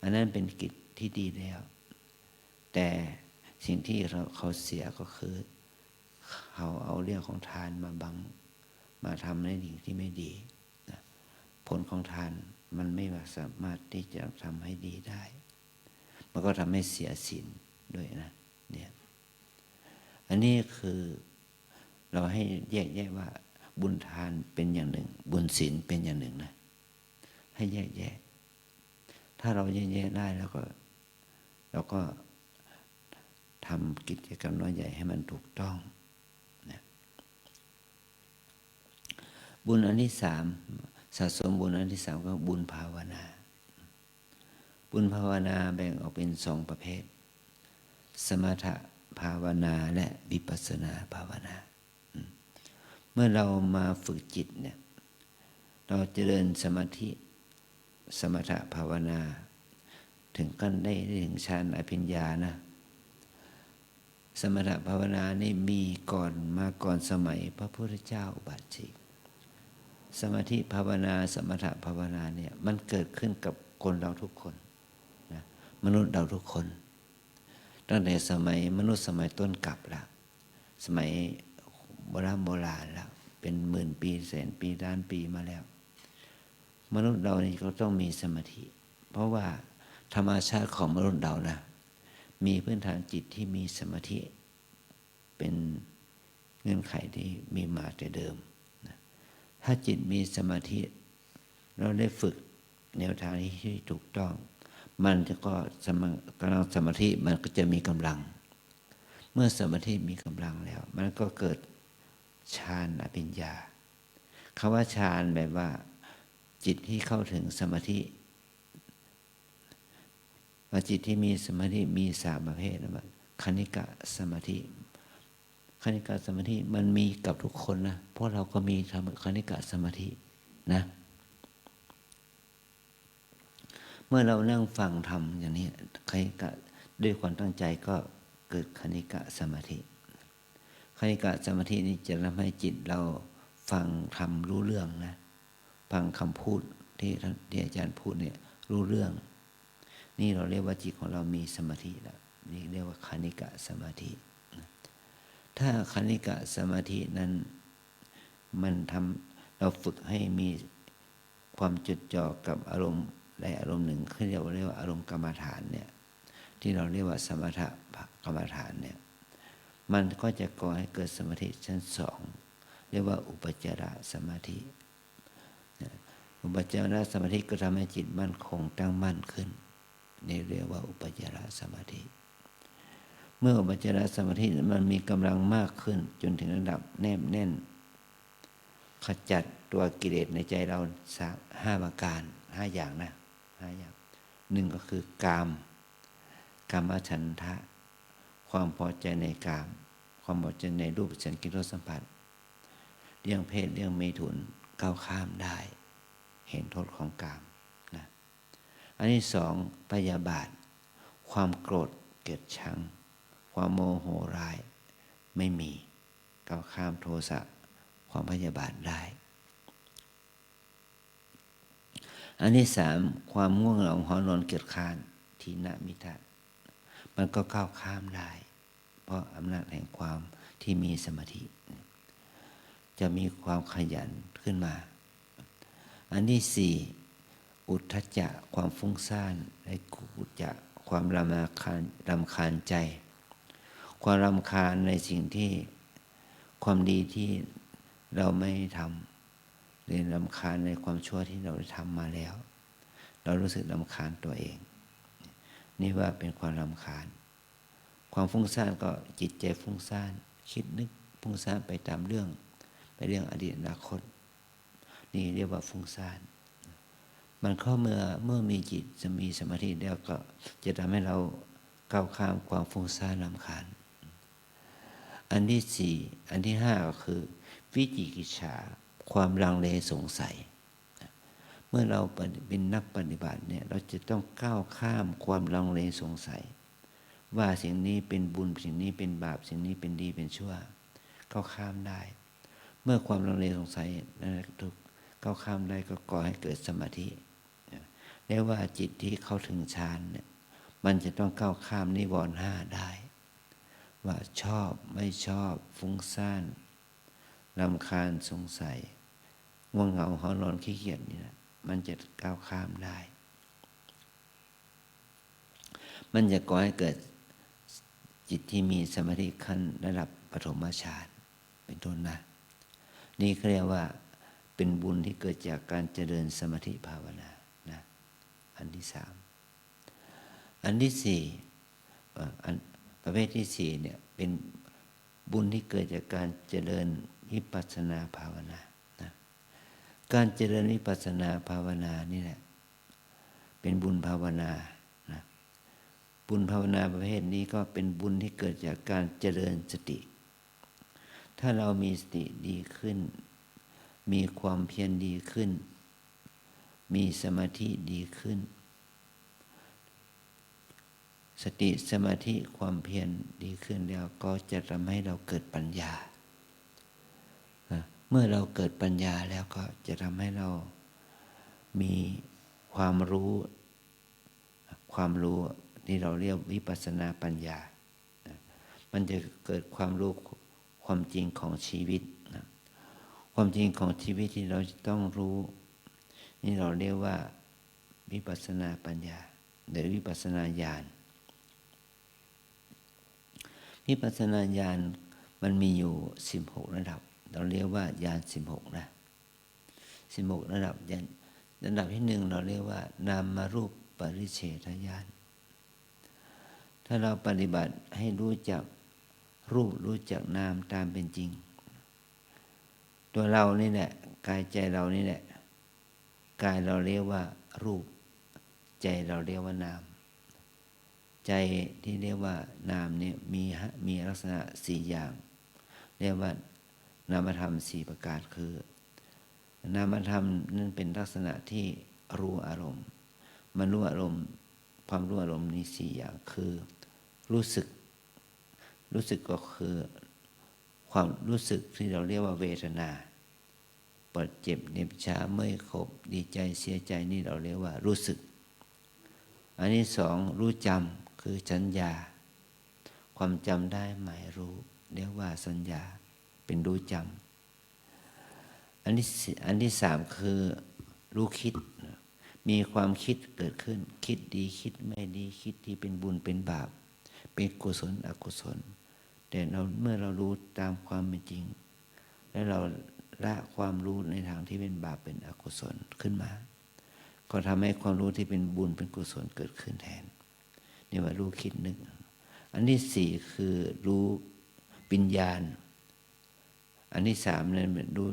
อันนั้นเป็นกิจที่ดีแล้วแต่สิ่งที่เขาเสียก็คือเขาเอาเรื่องของทานมาบังมาทำในสิ่งที่ไม่ดีนะผลของทานมันไม่สามารถที่จะทำให้ดีได้มันก็ทำให้เสียศีลด้วยนะเนี่ยอันนี้คือเราให้แยกแยะว่าบุญทานเป็นอย่างหนึ่งบุญศีลเป็นอย่างหนึ่งนะให้แยกแยะถ้าเราแยกแยะได้แล้วก็เราก็ทำกิจกรรมน้อยใหญ่ให้มันถูกต้องนะบุญอันที่สามสะสมบุญอันที่สามก็บุญภาวนาบุญภาวนาแบ่งออกเป็นสองประเภทสมถภาวนาและวิปัสสนาภาวนาเมื่อเรามาฝึกจิตเนี่ยเราเจริญสมาธิสมถภาวนาถึงขั้นได้ถึงฌานอภิญญานะสมถภาวนานี่มีก่อนมาก่อนสมัยพระพุทธเจ้าอุบัติขึ้นสมาธิภาวนาสมถภาวนาเนี่ยมันเกิดขึ้นกับคนเราทุกคนนะมนุษย์เราทุกคนตั้งแต่สมัยมนุษย์สมัยต้นกลับแล้วสมัยโบราณแล้วเป็นหมื่นปีแสนปีล้านปีมาแล้วมนุษย์เรานี่ก็ต้องมีสมาธิเพราะว่าธรรมชาติของมนุษย์เรานะมีพื้นฐานจิตที่มีสมาธิเป็นเงื่อนไขที่มีมาแต่เดิมนะถ้าจิตมีสมาธิเราได้ฝึกแนวทางที่ถูกต้องมันจะก็กำลังสมาธิมันก็จะมีกำลังเมื่อสมาธิมีกำลังแล้วมันก็เกิดฌานอภิญญาคำว่าฌานแบบว่าจิตที่เข้าถึงสมาธิว่าจิตที่มีสมาธิมีสามประเภทนะคณิกะสมาธิคณิกะสมาธิมันมีกับทุกคนนะเพราะเราก็มีคณิกะสมาธินะเมื่อเรานั่งฟังธรรมอย่างนี้คณิกะด้วยความตั้งใจก็เกิดคณิกะสมาธิคณิกะสมาธินี้จะทำให้จิตเรา ฟังทำรู้เรื่องนะฟังคำพูดที่อาจารย์พูดเนี่ยรู้เรื่องนี่เราเรียกว่าจิตของเรามีสมาธิแล้วนี่เรียกว่าคณิกะสมาธิถ้าคณิกะสมาธินั้นมันทำเราฝึกให้มีความจดจ่อกับอารมณ์ใดอารมณ์หนึ่งขึ้นเรียกว่าอารมณ์กรรมฐานเนี่ยที่เราเรียกว่าสมถะกรรมฐานเนี่ยมันก็จะก่อให้เกิดสมาธิชั้นสองเรียกว่าอุปจารสมาธิอุปจารสมาธิก็ทำให้จิตมั่นคงตั้งมั่นขึ้นนี่เรียกว่าอุปจารสมาธิเมื่ออุปจารสมาธิมันมีกำลังมากขึ้นจนถึงระดับแนบแน่นขจัดตัวกิเลสในใจเรา5 ประการ5 อย่างนะ5 อย่าง1ก็คือกามฉันทะความพอใจในกามความพอใจในรูปเสียงกลิ่นรสสัมผัสเรื่องเพศเรื่องเมถุนก้าวข้ามได้เห็นโทษของกามนะอันที่2พยาบาทความโกรธเกลียดชังความโมโหร้ายไม่มีก้าวข้ามโทสะความพยาบาทได้อันที่3ความง่วงเหงาหอนอนเกียจคร้านทีนมิทะมันก็ก้าวข้ามได้เพราะอำนาจแห่งความที่มีสมาธิจะมีความขยันขึ้นมาอันที่4อุทธัจจะความฟุ้งซ่านและกุกุจจะความรำคาญใจความรำคาญในสิ่งที่ความดีที่เราไม่ทำหรือรำคาญในความชั่วที่เราได้ทำมาแล้วเรารู้สึกรำคาญตัวเองนี่ว่าเป็นความรำคาญความฟุ้งซ่านก็จิตใจฟุ้งซ่านคิดนึกฟุ้งซ่านไปตามเรื่องอดีตอนาคตนี่เรียกว่าฟุ้งซ่านมันก็เมื่อมีจิตจะมีสมาธิแล้วก็จะทำให้เราก้าวข้ามความฟุ้งซ่านรำคาญอันที่4อันที่5ก็คือวิจิกิจฉาความลังเลสงสัยเมื่อเราเป็นนักปฏิบัติเนี่ยเราจะต้องก้าวข้ามความลังเลสงสัยว่าสิ่งนี้เป็นบุญสิ่งนี้เป็นบาปสิ่งนี้เป็นดีเป็นชั่วก้าวข้ามได้เมื่อความลังเลสงสัยนั้นถูกก้าวข้ามได้ก็ก่อให้เกิดสมาธิเรียกว่าจิตที่เข้าถึงฌานเนี่ยมันจะต้องก้าวข้ามนิวรณ์5ได้ว่าชอบไม่ชอบฟุ้งซ่านรำคาญสงสัยง่วงเหงาหอนอนขี้เกียจนี่นะมันจะก้าวข้ามได้มันจะก่อให้เกิดจิตที่มีสมาธิขั้นระดับปฐมฌานเป็นต้นนะนี่เขาเรียกว่าเป็นบุญที่เกิดจากการเจริญสมาธิภาวนานะอันที่3อันที่4ประเภทที่4เนี่ยเป็นบุญที่เกิดจากการเจริญวิปัสสนาภาวนานะการเจริญวิปัสสนาภาวนานี่แหละเป็นบุญภาวนานะบุญภาวนาประเภทนี้ก็เป็นบุญที่เกิดจากการเจริญสติถ้าเรามีสติดีขึ้นมีความเพียรดีขึ้นมีสมาธิดีขึ้นสติสมาธิความเพียรดีขึ้นแล้วก็จะทำให้เราเกิดปัญญาเมื่อเราเกิดปัญญาแล้วก็จะทำให้เรามีความรู้ที่เราเรียกวิปัสสนาปัญญามันจะเกิดความรู้ความจริงของชีวิตความจริงของชีวิตที่เราต้องรู้นี่เราเรียกว่าวิปัสสนาปัญญาหรือวิปัสสนาญาณวิปัสสนาญาณมันมีอยู่16ระดับเราเรียกว่าญาณ16นะ16ระดับญาณระดับที่1เราเรียกว่านามรูปปริเฉทญาณถ้าเราปฏิบัติให้รู้จักรูปรู้จักนามตามเป็นจริงตัวเรานี่แหละกายใจเรานี่แหละกายเราเรียกว่ารูปใจเราเรียกว่านามใจที่เรียกว่านามเนี่ยมีลักษณะ4อย่างเรียกว่านามธรรม4ประการคือนามธรรมนั่นเป็นลักษณะที่รู้อารมณ์มันรู้อารมณ์ความรู้อารมณ์นี้4อย่างคือรู้สึกก็คือความรู้สึกที่เราเรียกว่าเวทนา ปวดเจ็บเหน็บชาเมื่อยขบดีใจเสียใจนี่เราเรียกว่ารู้สึกอันที่สองรู้จำคือสัญญาความจำได้หมายรู้เรียกว่าสัญญาเป็นรู้จำอันที่สามคือรู้คิดมีความคิดเกิดขึ้นคิดดีคิดไม่ดีคิดที่เป็นบุญเป็นบาปเป็นกุศลอกุศลแต่เมื่อเรารู้ตามความเป็นจริงแล้วเราละความรู้ในทางที่เป็นบาปเป็นอกุศลขึ้นมาก็ทำให้ความรู้ที่เป็นบุญเป็นกุศลเกิดขึ้นแทนนี่ว่ารู้คิดนึกอันที่สี่คือรู้วิญญาณอันที่สามนั้น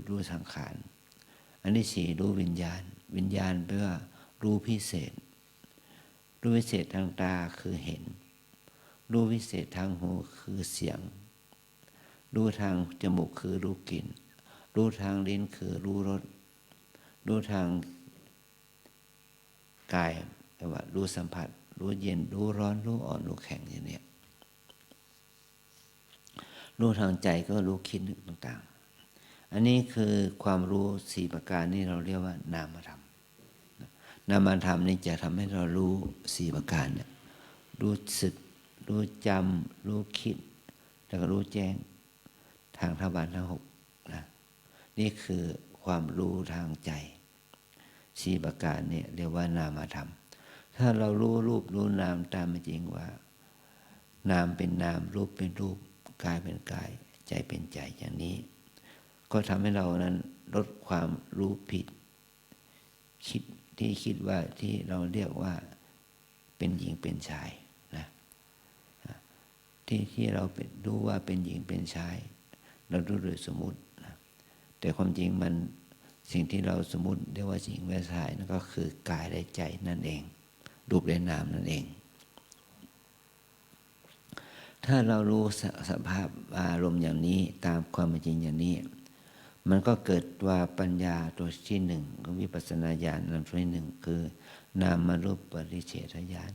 รู้สังขารอันที่สี่รู้วิญญาณวิญญาณแปลว่ารู้พิเศษรู้พิเศษทางตาคือเห็นรู้พิเศษทางหูคือเสียงรู้ทางจมูกคือรู้กลิ่นรู้ทางลิ้นคือรู้รสรู้ทางกายแปลว่ารู้สัมผัสรู้เย็นรู้ร้อนรู้อ่อนรู้แข็งอย่างนี้รู้ทางใจก็รู้คิดนึกต่างๆอันนี้คือความรู้สี่ประการนี้เราเรียกว่านามธรรมนามธรรมนี่จะทำให้เรารู้สี่ประการเนี่ยรู้สึกรู้จำรู้คิดแล้วก็รู้แจ้งทางทวารทั้งหกนะนี่คือความรู้ทางใจสี่ประการเนี่ยเรียกว่านามธรรมถ้าเรารู้รูปรู้นามตามเป็นจริงว่านามเป็นนามรูปเป็นรูปกายเป็นกายใจเป็นใจอย่างนี้ก็ทำให้เรานั้นลดความรู้ผิดคิดที่คิดว่าที่เราเรียกว่าเป็นหญิงเป็นชายนะที่เรารู้ว่าเป็นหญิงเป็นชายเรารู้โดยสมมุตินะแต่ความจริงมันสิ่งที่เราสมมุติเรียกว่าหญิงเป็นชายนั่นก็คือกายและใจนั่นเองรูปและนามนั่นเองถ้าเรารู้สภาพอารมณ์อย่างนี้ตามความเป็นจริงอย่างนี้มันก็เกิดว่าปัญญาตัวที่หนึ่งของวิปัสสนาญาณตัวที่หนึ่งคือนามรูปปริเฉทญาณ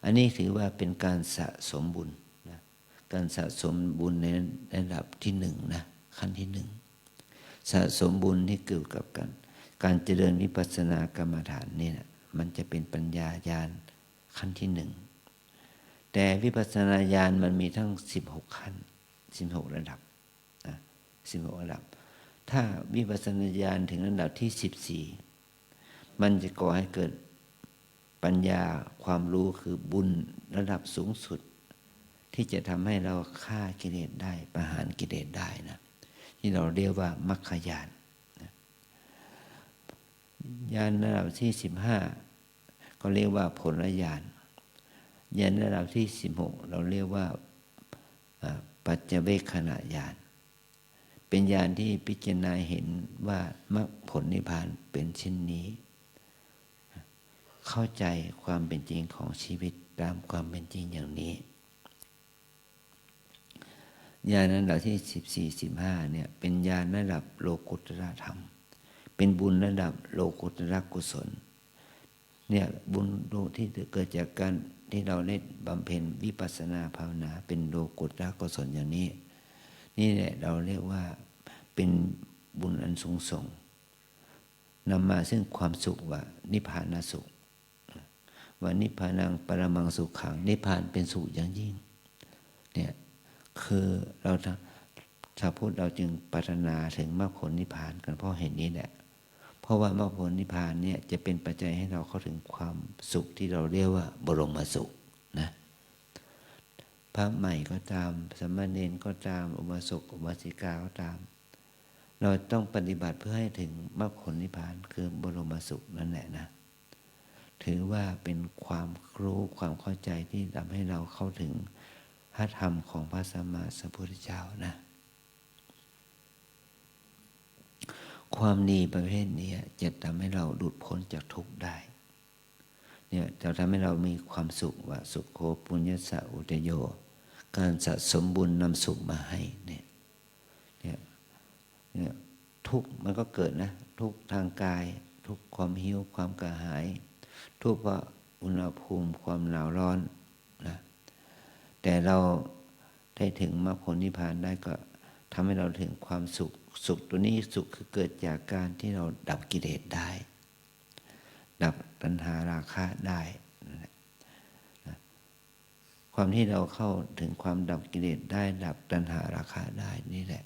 อันนี้ถือว่าเป็นการสะสมบุญนะการสะสมบุญในระดับที่หนึ่งนะขั้นที่หนึ่งสะสมบุญที่เกี่ยวกับการเจริญวิปัสสนากรรมฐานนี่นะมันจะเป็นปัญญาญาณขั้นที่หนึ่งแต่วิปัสสนาญาณมันมีทั้ง16ขั้น16ระดับนะ16ระดับถ้าวิปัสสนาญาณถึงระดับที่14มันจะก่อให้เกิดปัญญาความรู้คือบุญระดับสูงสุดที่จะทำให้เราฆ่ากิเลสได้ประหารกิเลสได้นะที่เราเรียกว่ามรรคญาณญาณระดับที่15ก็เรียกว่าผลญาณญาณระดับที่16เราเรียกว่าปัจเจเวคขณญาณเป็นญาณที่พิจารณาเห็นว่ามรรคผลนิพพานเป็นเช่นนี้เข้าใจความเป็นจริงของชีวิตตามความเป็นจริงอย่างนี้ญาณระดับที่14-15เนี่ยเป็นญาณระดับโลกุตตรธรรมเป็นบุญระดับโลกุตตรกุศลเนี่ยบุญที่เกิดจากการที่เราได้บำเพ็ญวิปัสสนาภาวนาเป็นโลกุตตรกุศลอย่างนี้นี่แหละเราเรียกว่าเป็นบุญอันสูงส่งนำมาซึ่งความสุขว่านิพพานสุขว่านิพพานังปรมังสุขขังนิพพานเป็นสุขอย่างยิ่งเนี่ยคือเราชาวพุทธเราจึงปรารถนาถึงมรรคผลนิพพานกันเพราะเหตุนี้แหละเพราะว่ามรรคผลนิพพานเนี่ยจะเป็นปัจจัยให้เราเข้าถึงความสุขที่เราเรียกว่าบรมสุขนะพระใหม่ก็ตามสามเณรก็ตามอุบาสกอุบาสิกาก็ตามเราต้องปฏิบัติเพื่อให้ถึงมรรคผลนิพพานคือบรมสุขนั่นแหละนะถือว่าเป็นความรู้ความเข้าใจที่ทำให้เราเข้าถึงพระธรรมของพระสัมมาสัมพุทธเจ้านะความดีประเภทนี้จะทำให้เราหลุดพ้นจากทุกข์ได้เนี่ยจะทำให้เรามีความสุขว่าสุขโขปุญญสะอุตโยการสะสมบุญนำสุขมาให้เนี่ยทุกข์มันก็เกิดนะทุกข์ทางกายทุกข์ความหิวความกระหายทุกข์เพราะอุณหภูมิความหนาวร้อนนะแต่เราได้ถึงมรรคผลนิพพานได้ก็ทำให้เราถึงความสุข สุขตัวนี้สุขคือเกิดจากการที่เราดับกิเลสได้ ดับตัณหาราคะได้ความที่เราเข้าถึงความดับกิเลสได้ดับตัณหาราคะได้นี่แหละ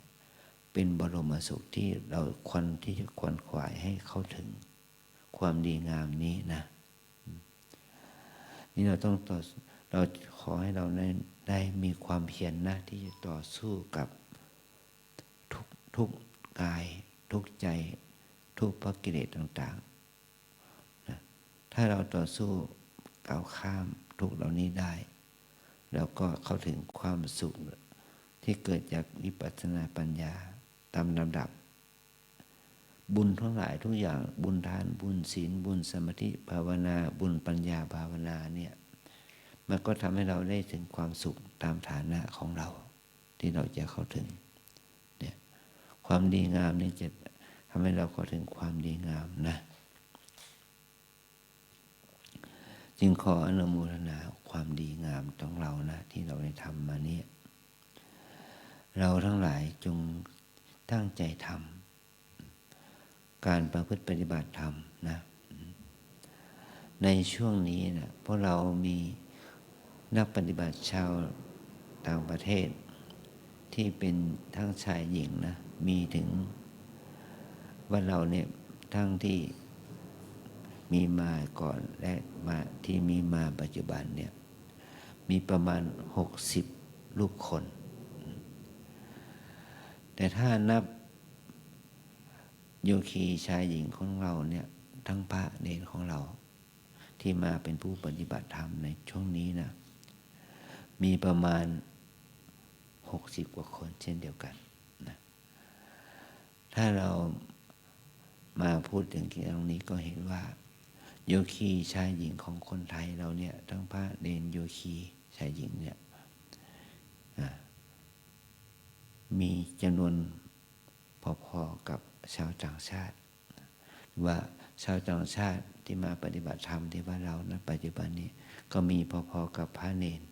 เป็นบรมสุขที่เราควรที่จะขวนขวายให้เข้าถึงความดีงามนี้นะนี่เราต้องต่อเราขอให้เราได้มีความเพียรนะที่จะต่อสู้กับทุกกายทุกใจทุกภกิเลสต่างๆนะถ้าเราต่อสู้ก้าวข้ามทุกเหล่านี้ได้แล้วก็เข้าถึงความสุขที่เกิดจากวิปัสสนาปัญญาตามลำดับบุญทั้งหลายทุกอย่างบุญทานบุญศีลบุญสมาธิภาวนาบุญปัญญาภาวนาเนี่ยมันก็ทำให้เราได้ถึงความสุขตามฐานะของเราที่เราจะเข้าถึงเนี่ยความดีงามนี่จะทำให้เราเข้าถึงความดีงามนะจึงขออนุโมทนาความดีงามของเรานะที่เราได้ทำมาเนี่ยเราทั้งหลายจงตั้งใจทำการประพฤติปฏิบัติธรรมนะในช่วงนี้นะพวกเรามีนักปฏิบัติชาวต่างประเทศที่เป็นทั้งชายหญิงนะมีถึงว่าเราเนี่ยทั้งที่มีมาก่อนและมาที่มีมาปัจจุบันเนี่ยมีประมาณ60ลูกคนแต่ถ้านับโยคีชายหญิงของเราเนี่ยทั้งพระเนรของเราที่มาเป็นผู้ปฏิบัติธรรมในช่วงนี้นะมีประมาณ60กว่าคนเช่นเดียวกันนะถ้าเรามาพูดถึงตรงนี้ก็เห็นว่าโยคีชายหญิงของคนไทยเราเนี่ยทั้งพระเนรโยคีชายหญิงเนี่ยมีจำนวนพอๆกับชาวต่างชาติว่าชาวต่างชาติที่มาปฏิบัติธรรมที่บ้านเราณปัจจุบันนี้ก็มีพอๆกับพระเนร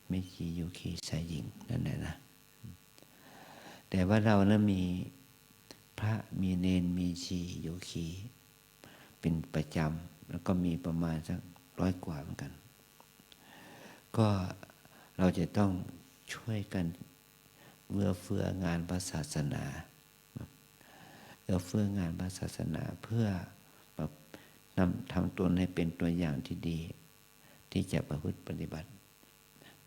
ไม่ชีโยคีชายหญิงนั่นแหละนะแต่ว่าเรานะมีพระมีเนรมีชีโยคีเป็นประจำแล้วก็มีประมาณสัก100 กว่าเหมือนกันก็เราจะต้องช่วยกันเอื้อเฟื้องานพระศาสนาเอื้อเฟื้องานพระศาสนาเพื่อทำตนให้เป็นตัวอย่างที่ดีที่จะประพฤติปฏิบัติ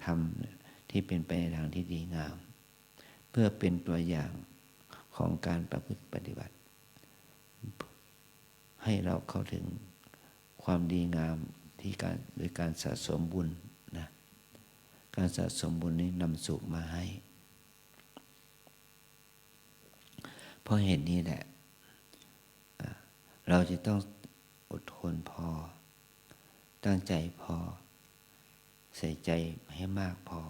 ทำที่เป็นไปในทางที่ดีงามเพื่อเป็นตัวอย่างของการประพฤติปฏิบัติให้เราเข้าถึงความดีงามที่โดยการสะสมบุญนะการสะสมบุญนี้นำสุขมาให้เพราะเหตุนี้แหละเราจะต้องอดทนพอตั้งใจพอใส่ใจให้มากพอ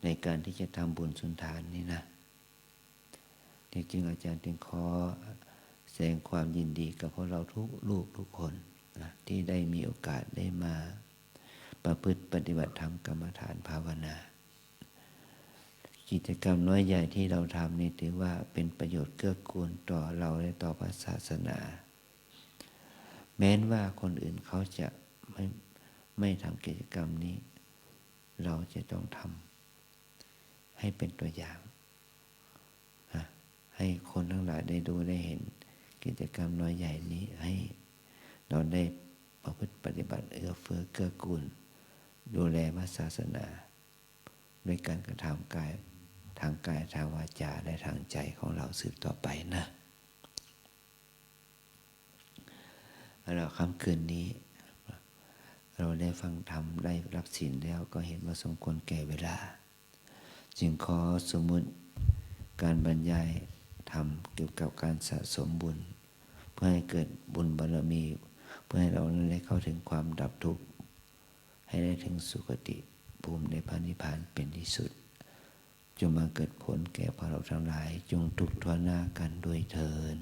ในการที่จะทำบุญสุนทานนี่นะจริงๆอาจารย์จึงขอแสดงความยินดีกับพวกเราทุกลูกทุกคนนะที่ได้มีโอกาสได้มาประพฤติปฏิบัติธรรมกรรมฐานภาวนากิจกรรมน้อยใหญ่ที่เราทำนี่ถือว่าเป็นประโยชน์เกื้อกูลต่อเราและต่อพระศาสนาแม้นว่าคนอื่นเขาจะไม่ทำกิจกรรมนี้เราจะต้องทำให้เป็นตัวอย่างให้คนทั้งหลายได้ดูได้เห็นกิจกรรมน้อยใหญ่นี้ให้เราได้ประพฤติปฏิบัติเอื้อเฟื้อเกื้อกูลดูแลพระศาสนาด้วยการกระทำกายทางกายทางวาจาและทางใจของเราสืบต่อไปนะเราค่ำคืนนี้เราได้ฟังธรรมได้รับศีลแล้วก็เห็นว่าสมควรแก่เวลาจึงขอสมมุติการบรรยายธรรมเกี่ยวกับการสะสมบุญเพื่อให้เกิดบุญบารมีเพื่อให้เราได้เข้าถึงความดับทุกข์ให้ได้ถึงสุคติภูมิในพระนิพพานเป็นที่สุดจงมาเกิดผลแก่พวกเราทั้งหลายจงทุกข์ทั่วหน้ากันด้วยเถิด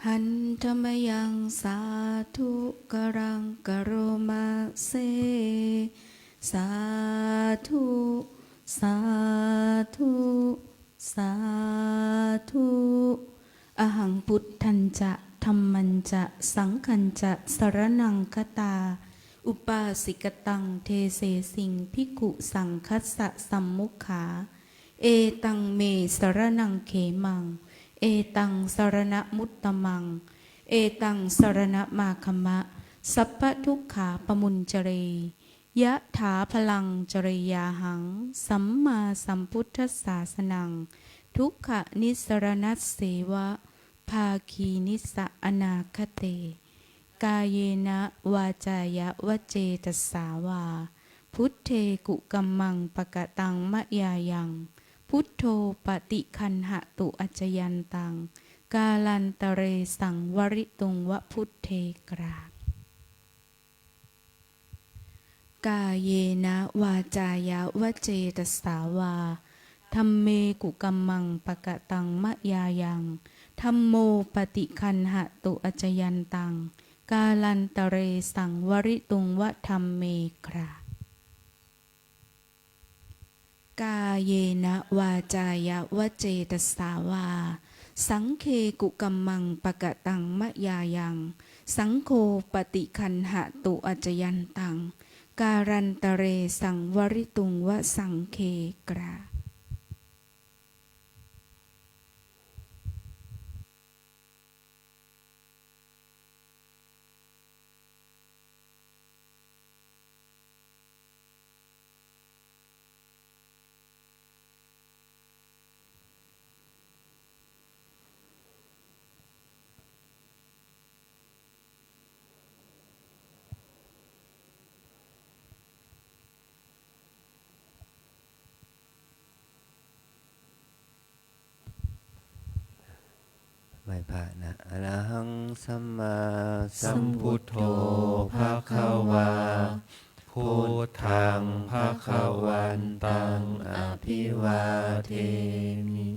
หันธรรมยังสาธุกรังกโรมาเซสาธุสาธุสา หังพุทธันจะธัมมัญจะสังฆัญจะสรนังคตา อุปาสิกตังเทเสสิงภิกขุสังคัสสะสัมมุขา เอตังเมสรนังเขมัง เอตังสรณมุตตมัง เอตังสรณมาคมะ สัพพทุกขาปมุญจเร ยะถาพลังจริยาหัง สัมมาสัมพุทธศาสนัง ทุกขนิสรณัสเสวะ ภาคีนิสสะอนาคเต กายเยนะวาจายะวเจตสาวา พุทเทกุกัมมังปะกะตังมะยายัง พุทโธปฏิคันหะตุอัจจยันตัง กาลันตะเรสังวริตุงวะพุทเทกราบ กายเยนะวาจายะวเจตสาวา ธัมเมกุกัมมังปะกะตังมะยายังธัมโมปฏิคันหะตุอัจจยันตัง กาลันตะเรสังวริตุงวะธัมเมกราบ กาเยนะวาจายะวเจตสาวา สังเคกุกัมมังปะกะตังมะยายัง สังโฆปฏิคันหะตุอัจจยันตัง การันตะเรสังวริตุงวะสังเคกราบ ไหว้พระนะอะระหังสัมมาสั สั ม ม พุ พุ ท ท โธ โธภะคะวา พุทธังภะคะวันตังอภิวาเทมิ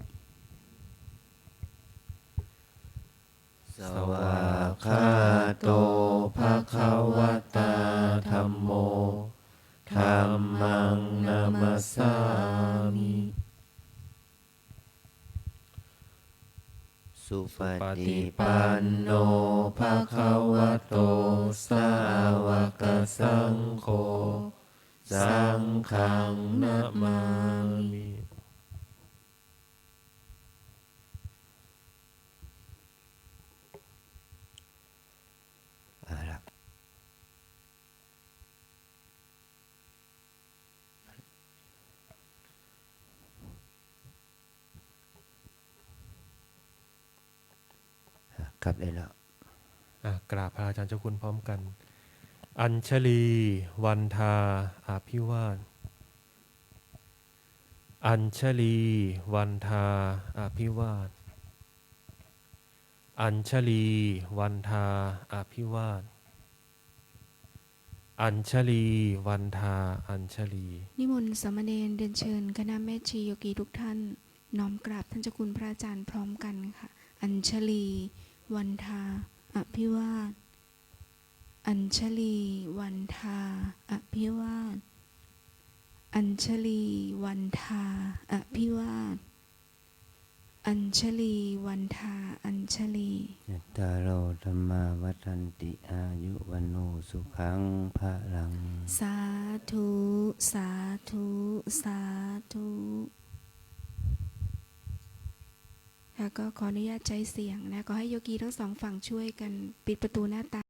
สวากขาโตภะคะวะตาธัมโมธัมมังนามัสสามิ สุปฏิปันโนภะคะวะโตสาวกสังโฆสังฆังนะมามิ กลับได้แล้ว กราบพระอาจารย์เจ้าคุณพร้อมกัน อัญชลีวันทาอภิวาท อัญชลีวันทาอภิวาท อัญชลีวันทาอภิวาท อัญชลีวันทาอัญชลี นิมนต์สามเณรเรียนเชิญคณะแม่ชีโยกีทุกท่าน น้อมกราบท่านเจ้าคุณพระอาจารย์พร้อมกันค่ะ อัญชลีวันทาอภิวาท อัญชลีวันทาอภิวาท อัญชลีวันทาอภิวาท อัญชลีวันทาอัญชลี ยัตตาโรธรรมาวัฏันติอายุวันโนสุขังภะลัง สาธุ สาธุ สาธุค่ะก็ขออนุญาตใช้เสียงนะ ก็ให้โยกีทั้งสองฝั่งช่วยกันปิดประตูหน้าต่าง